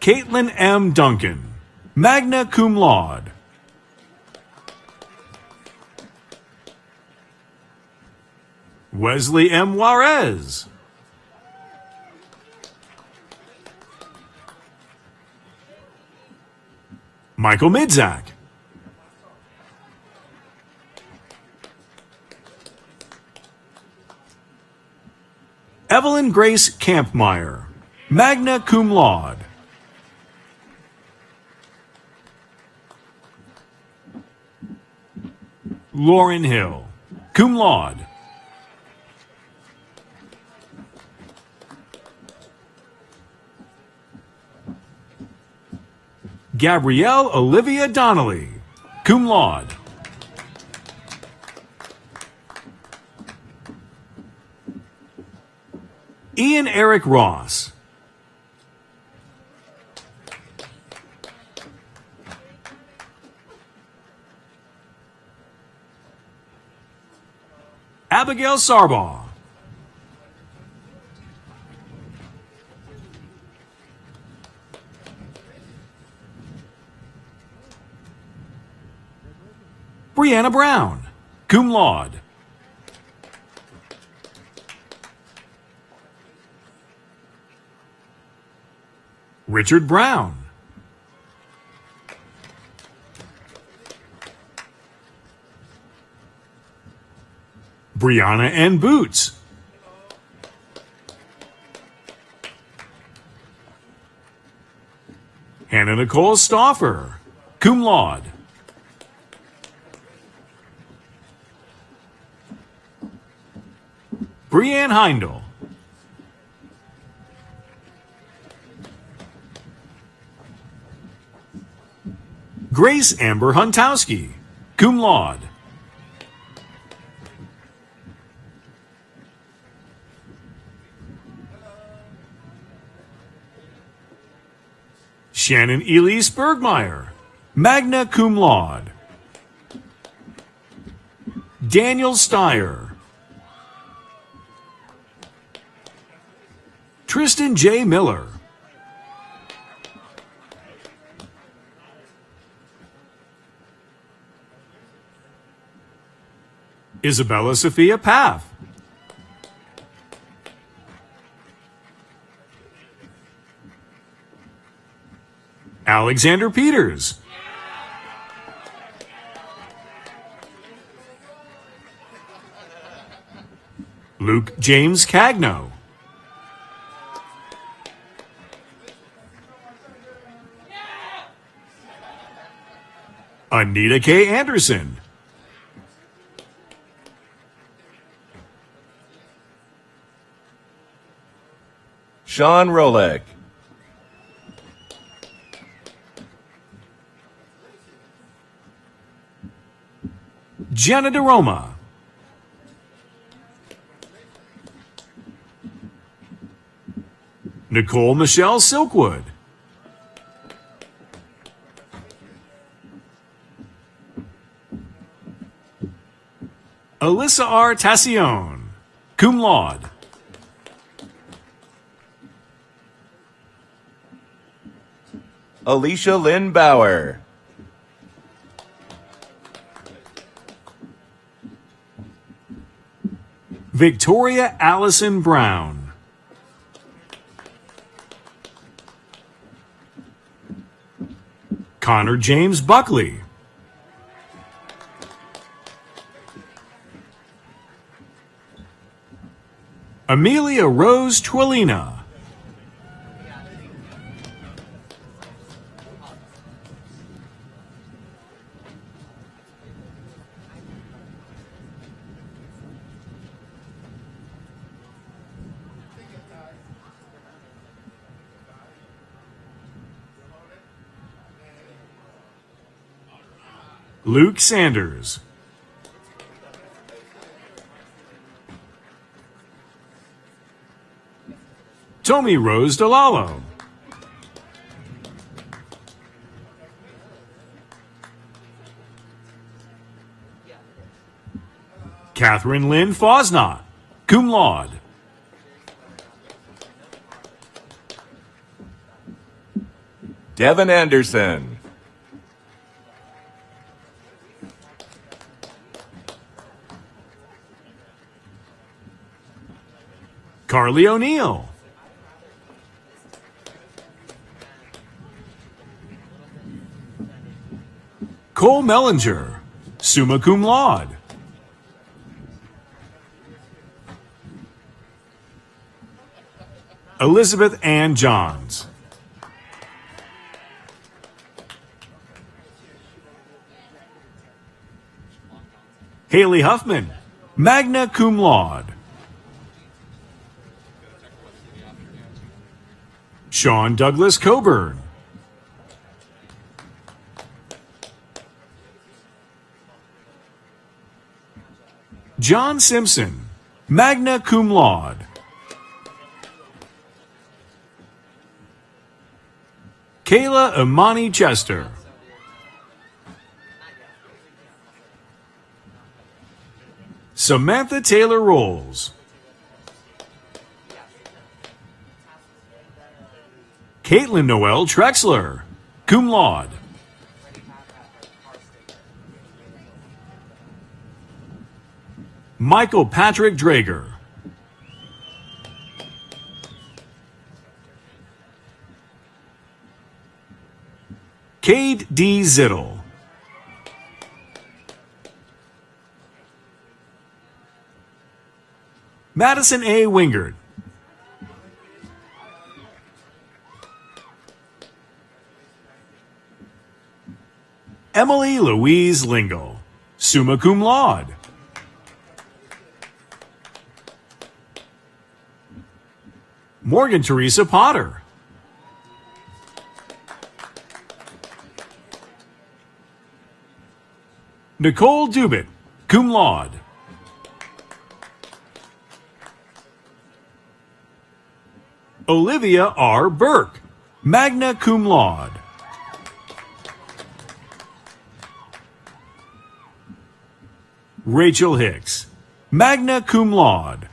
S9: Caitlin M. Duncan, magna cum laude. Wesley M. Juarez. Michael Midzak. Evelyn Grace Kampmeyer, magna cum laude. Lauren Hill, cum laude. Gabrielle Olivia Donnelly, cum laude. Ian Eric Ross. Abigail Sarbaugh. Brianna Brown, cum laude. Richard Brown. Brianna N. Boots. Hannah Nicole Stauffer, cum laude. Breanne Heindel. Grace Amber Huntowski, cum laude. Shannon Elise Bergmeyer, magna cum laude. Daniel Steyer. Tristan J. Miller. Isabella Sophia Paff. Alexander Peters. Luke James Cagno. Anita K. Anderson.
S10: Sean Rolek.
S9: Jenna DeRoma. Nicole Michelle Silkwood. Alyssa R. Tassione, cum laude.
S10: Alicia Lynn Bauer.
S9: Victoria Allison Brown. Connor James Buckley. Amelia Rose Twilina. Luke Sanders. Tommy Rose DeLallo. Catherine Lynn Fosnot, cum laude.
S10: Devin Anderson.
S9: Carly O'Neill. Nicole Mellinger, summa cum laude. Elizabeth Ann Johns. Haley Huffman, magna cum laude. Sean Douglas Coburn. John Simpson, magna cum laude. Kayla Imani Chester. Samantha Taylor Rolls. Caitlin Noel Trexler, cum laude. Michael Patrick Drager. Cade D. Zittle. Madison A. Wingard. Emily Louise Lingle, summa cum laude. Morgan Teresa Potter. Nicole Dubit, cum laude. Olivia R. Burke, magna cum laude. Rachel Hicks, magna cum laude.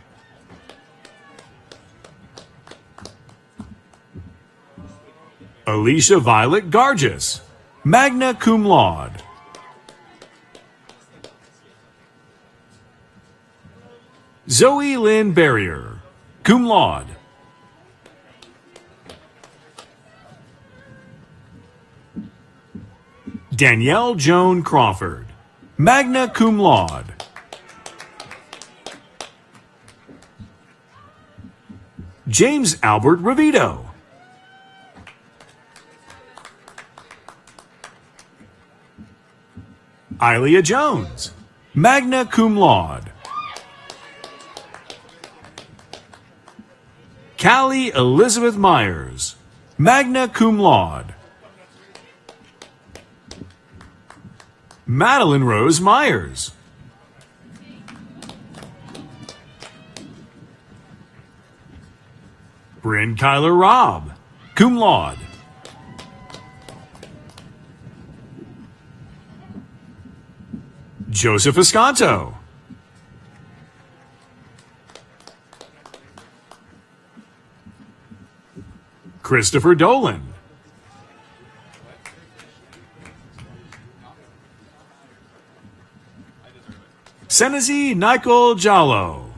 S9: Alicia Violet Gargis, magna cum laude. Zoe Lynn Barrier, cum laude. Danielle Joan Crawford, magna cum laude. James Albert Revito. Ilea Jones, magna cum laude. Callie Elizabeth Myers, magna cum laude. Madeline Rose Myers. Bryn Kyler Robb, cum laude. Joseph Escanto. Christopher Dolan. Senazi Nicole Jallo.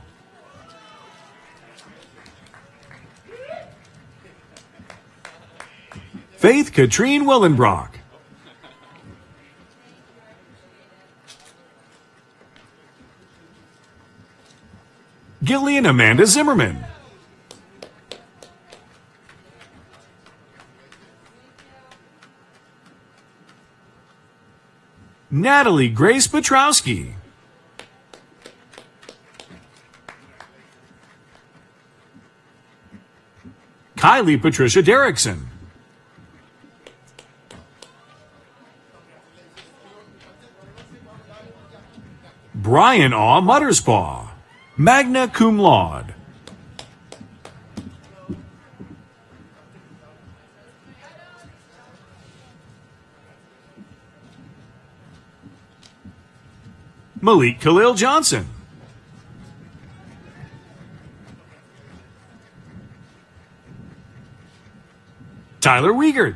S9: Faith Katrine Willenbrock. Gillian Amanda Zimmerman. Natalie Grace Petrowski. Kylie Patricia Derrickson. Brian Aw Mutterspaw, magna cum laude. Malik Khalil Johnson. Tyler Wiegert.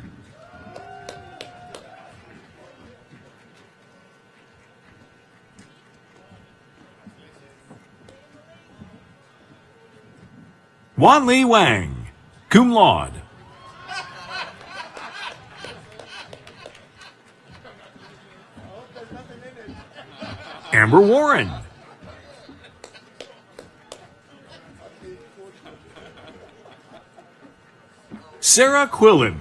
S9: Wan Li Wang, cum laude. Amber Warren. Sarah Quillen.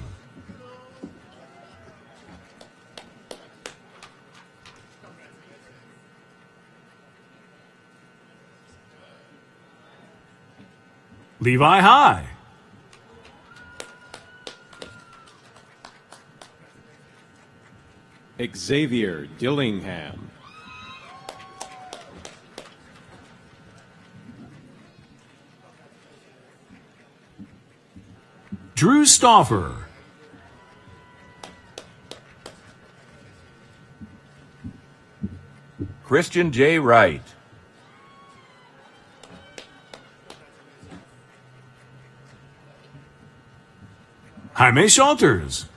S9: Levi High.
S11: Xavier Dillingham.
S9: Drew Stauffer.
S10: Christian J. Wright.
S9: Jaime Shalters.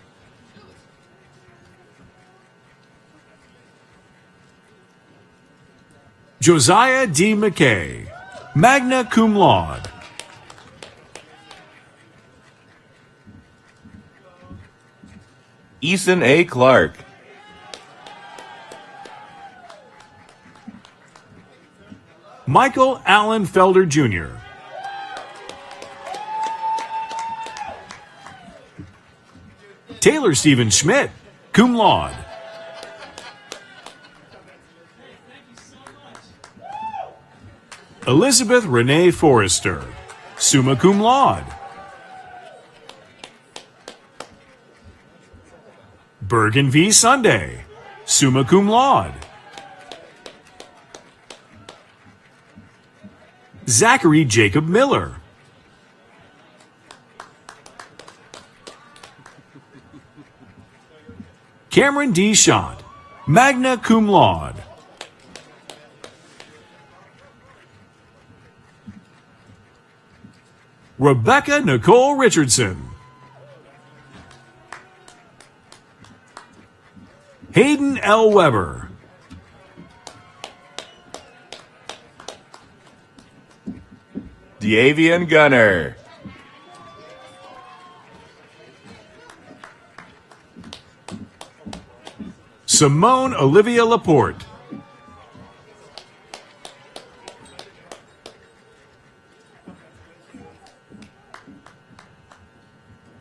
S9: Josiah D. McKay, magna cum laude.
S10: Eason A. Clark.
S9: Michael Allen Felder Jr. Taylor Stephen Schmidt, cum laude. Elizabeth Renee Forrester, summa cum laude. Bergen V. Sunday, summa cum laude. Zachary Jacob Miller. Cameron D. Schott, magna cum laude. Rebecca Nicole Richardson. Hayden L. Weber.
S10: D'Avian Gunner.
S9: Simone Olivia Laporte.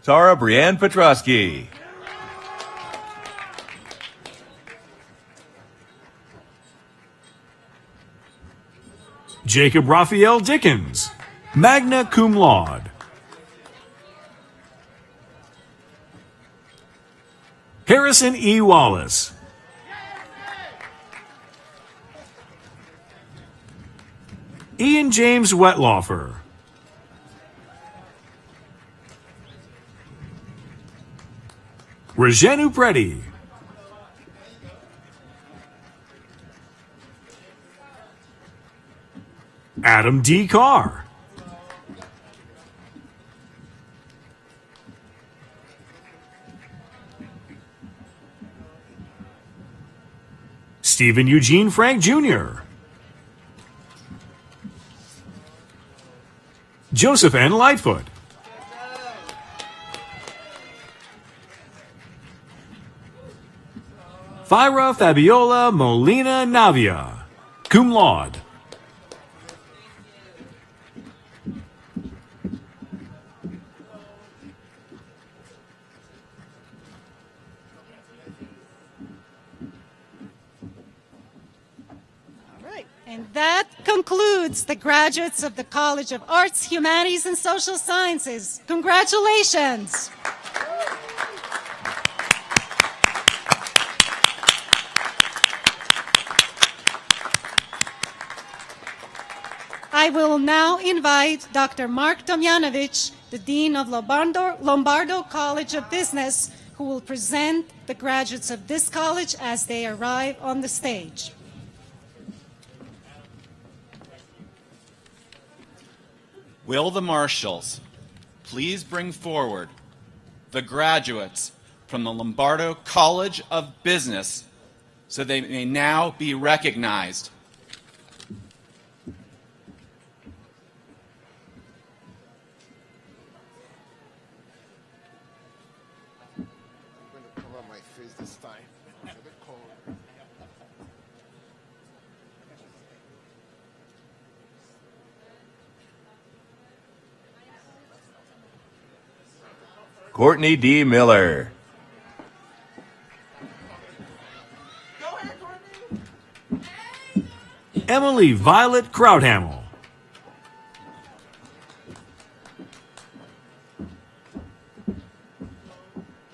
S10: Tara Brienne Petrosky.
S9: Jacob Raphael Dickens, magna cum laude. Harrison E. Wallace. Ian James Wetlaufer. Rajenu Preddy. Adam D. Carr. Stephen Eugene Frank Jr. Joseph N. Lightfoot. Thyra Fabiola Molina Navia, cum laude.
S8: And that concludes the graduates of the College of Arts, Humanities, and Social Sciences. Congratulations. I will now invite Dr. Mark Tomjanovich, the Dean of Lombardo College of Business, who will present the graduates of this college as they arrive on the stage.
S12: Will the marshals please bring forward the graduates from the Lombardo College of Business so they may now be recognized.
S7: I'm going to cover my face this time. It's a bit cold.
S10: Courtney D. Miller.
S9: Emily Violet Krauthamel.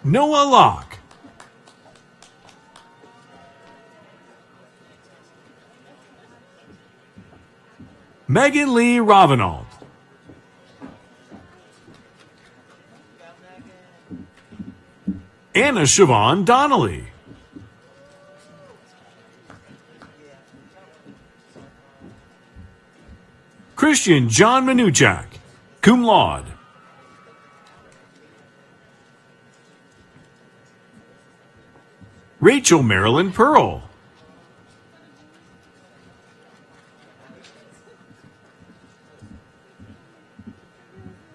S9: Noah Locke. Megan Lee Ravenalt. Anna Siobhan Donnelly. Christian John Manuchak, cum laude. Rachel Marilyn Pearl.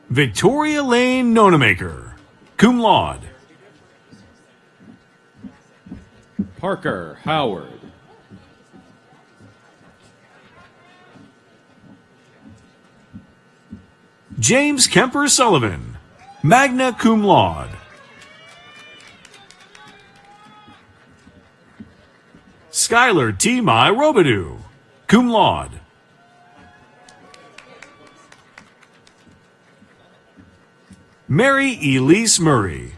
S9: Victoria Lane Nonamaker, cum laude.
S11: Parker Howard.
S9: James Kemper Sullivan, magna cum laude. Skylar T. Mai Robidoux, cum laude. Mary Elise Murray.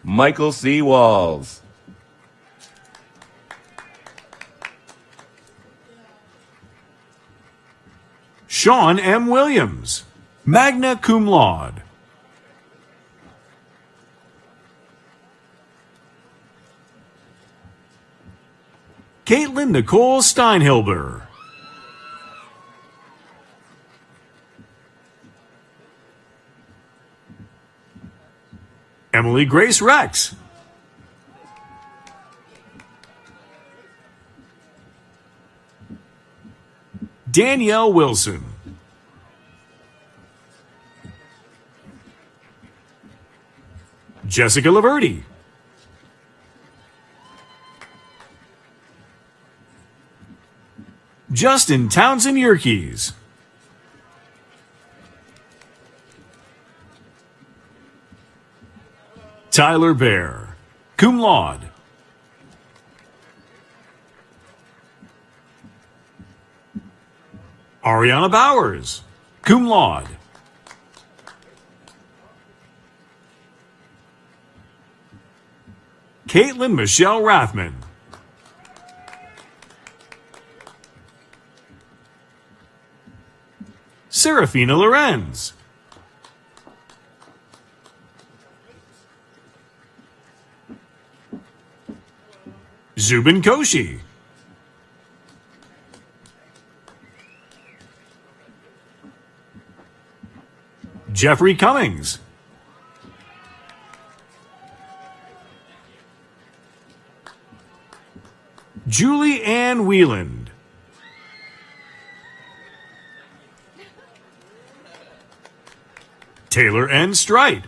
S10: Michael C. Walls.
S9: Sean M. Williams, magna cum laude. Caitlin Nicole Steinhilber. Emily Grace Rex. Danielle Wilson. Jessica Laverty. Justin Townsend Yerkes. Tyler Bear, cum laude. Ariana Bowers, cum laude. Caitlin Michelle Rathman. Serafina Lorenz. Zubin Koshi. Jeffrey Cummings. Julie Ann Wieland. Taylor N. Strite.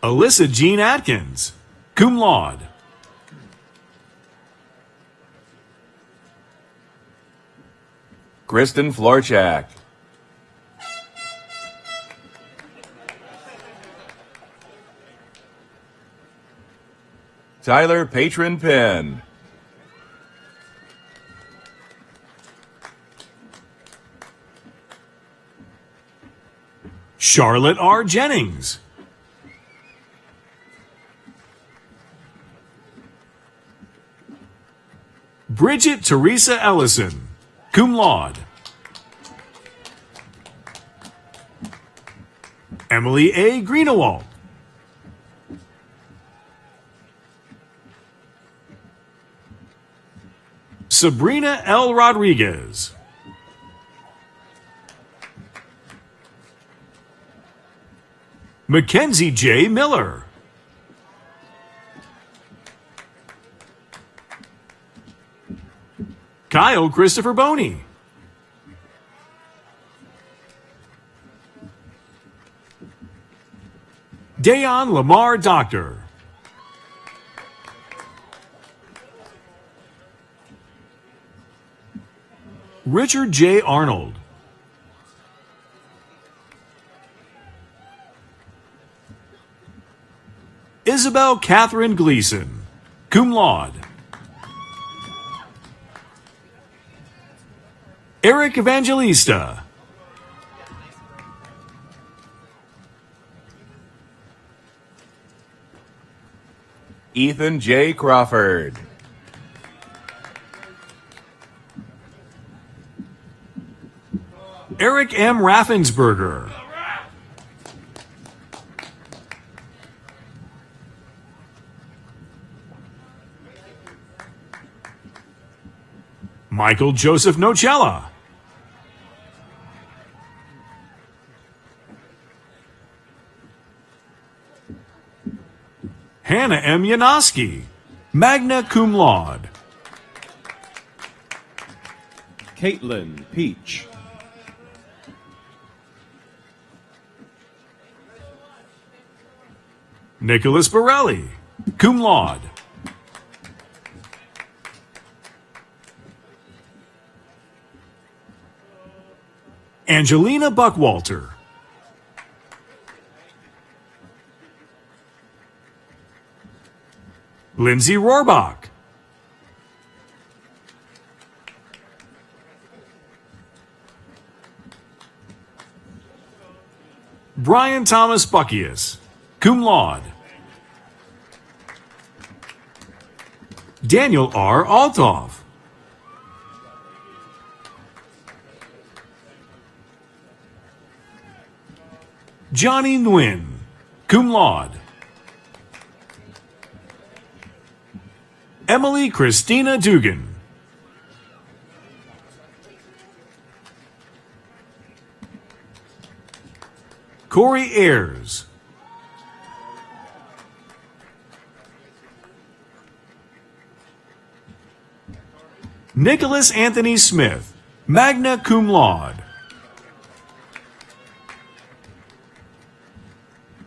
S9: Alyssa Jean Atkins, cum laude.
S10: Kristen Florchak. Tyler Patron Penn.
S9: Charlotte R. Jennings. Bridget Teresa Ellison, cum laude. Emily A. Greenewald. Sabrina L. Rodriguez. Mackenzie J. Miller. Kyle Christopher Boney. Dayon Lamar Doctor. Richard J. Arnold. Isabel Catherine Gleason, cum laude. Eric Evangelista.
S10: Ethan J. Crawford.
S9: Eric M. Raffensberger. Michael Joseph Nocella. Hannah M. Yanoski, magna cum laude.
S11: Caitlin Peach.
S9: Nicholas Borelli, cum laude. Angelina Buckwalter. Lindsay Rohrbach. Brian Thomas Buckius, cum laude. Daniel R. Altoff. Johnny Nguyen, cum laude. Emily Christina Dugan. Corey Ayers. Nicholas Anthony Smith, magna cum laude.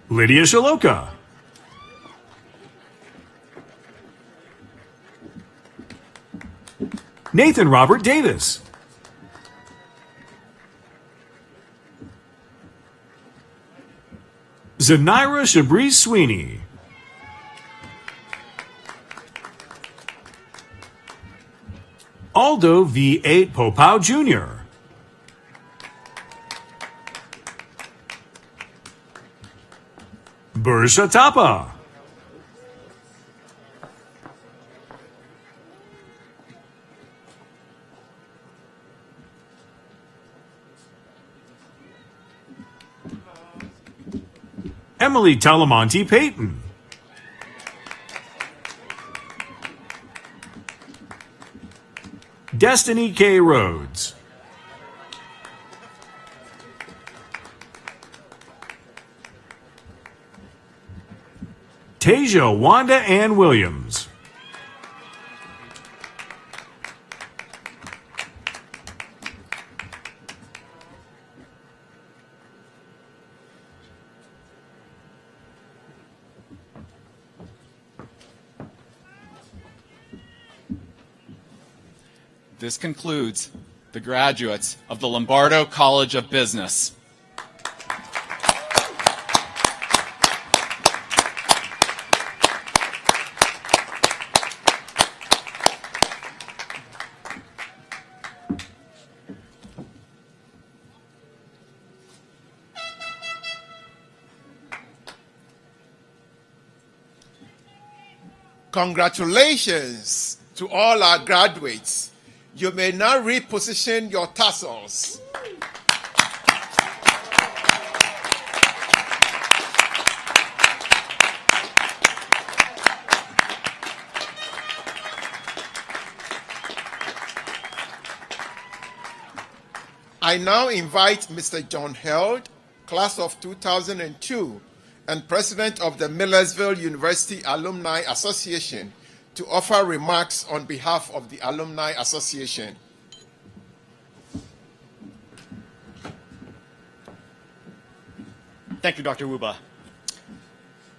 S9: Lydia Shaloka. Nathan Robert Davis. Zanira Shabrice Sweeney. Aldo V. 8 Popao Jr. Bursha Tapa. Emily Talamonte Payton. Destiny K. Rhodes. Tasia Wanda Ann Williams.
S12: This concludes the graduates of the Lombardo College of Business.
S7: Congratulations to all our graduates. You may now reposition your tassels. I now invite Mr. John Held, class of 2002, and president of the Millersville University Alumni Association, to offer remarks on behalf of the Alumni Association.
S13: Thank you, Dr. Wuba.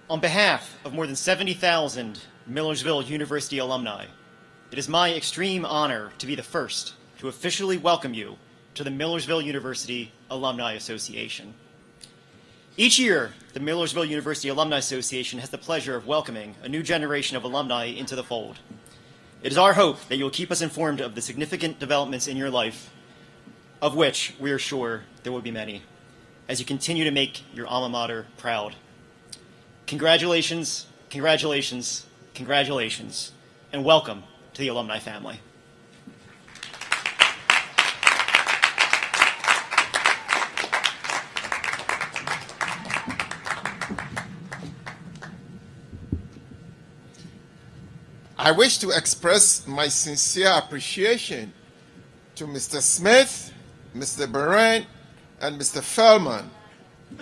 S13: On behalf of more than 70,000 Millersville University alumni, it is my extreme honor to be the first to officially welcome you to the Millersville University Alumni Association. Each year, the Millersville University Alumni Association has the pleasure of welcoming a new generation of alumni into the fold. It is our hope that you will keep us informed of the significant developments in your life, of which we are sure there will be many, as you continue to make your alma mater proud. Congratulations, congratulations, congratulations, and welcome to the alumni family.
S7: I wish to express my sincere appreciation to Mr. Smith, Mr. Berent, and Mr. Feldman,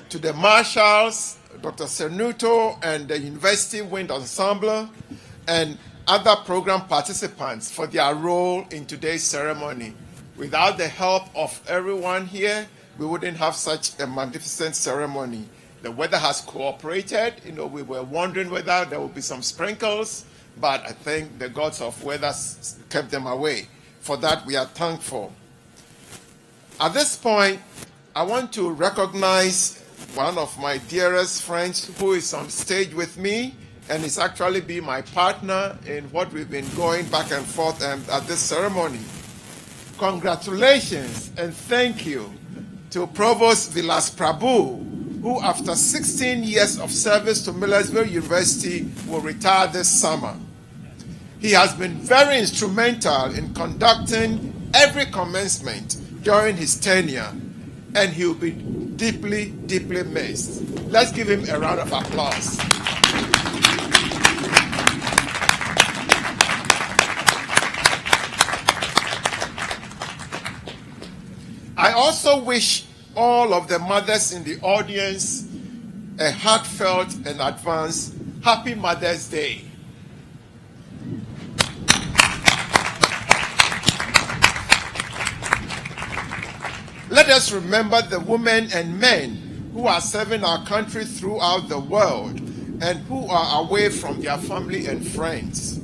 S7: to the marshals, Dr. Cernuto, and the University Wind Ensemble, and other program participants for their role in today's ceremony. Without the help of everyone here, we wouldn't have such a magnificent ceremony. The weather has cooperated. We were wondering whether there would be some sprinkles, but I think the gods of weather kept them away. For that, we are thankful. At this point, I want to recognize one of my dearest friends who is on stage with me and is actually be my partner in what we've been going back and forth at this ceremony. Congratulations and thank you to Provost Vilas Prabhu, who after 16 years of service to Millersville University will retire this summer. He has been very instrumental in conducting every commencement during his tenure, and he will be deeply, deeply missed. Let's give him a round of applause. I also wish all of the mothers in the audience a heartfelt and advanced Happy Mother's Day. Let us remember the women and men who are serving our country throughout the world and who are away from their family and friends.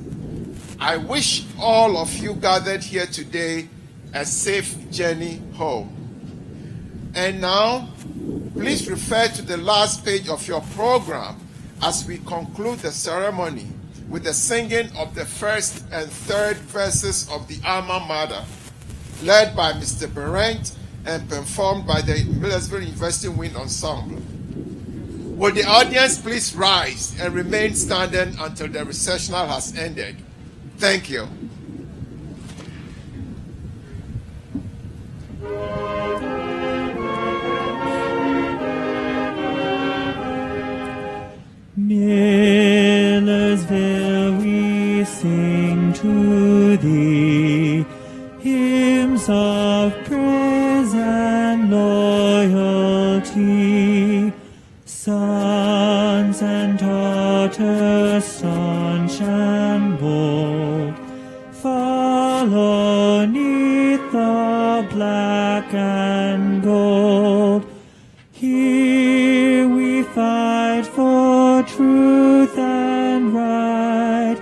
S7: I wish all of you gathered here today a safe journey home. And now, please refer to the last page of your program as we conclude the ceremony with the singing of the first and third verses of the Alma Mater, led by Mr. Berent and performed by the Millersville University Wind Ensemble. Will the audience please rise and remain standing until the recessional has ended? Thank you.
S3: Millersville, we sing to thee hymns of praise and loyalty. Sons and daughters, staunch and bold, follow 'neath the black and gold. Here we fight for truth and right,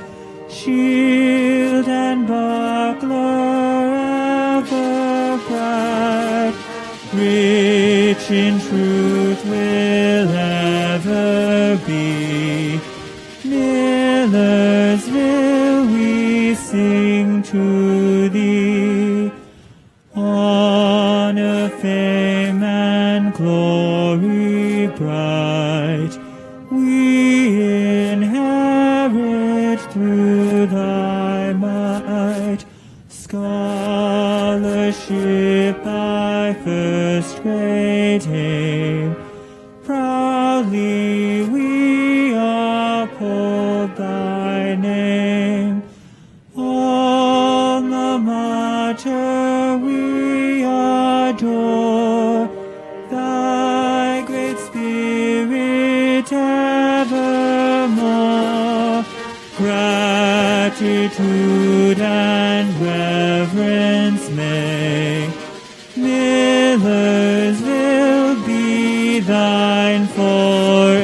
S3: shield and buckler ever bright, rich in truth will ever be. Millersville, we sing to thee. Honor, fame, and glory bright, we inherit through thy might. Scholarship, thy first great aim, proudly we uphold thy name. Alma Mater we adore, thy great spirit evermore. Gratitude and reverence may Millersville be thine forever.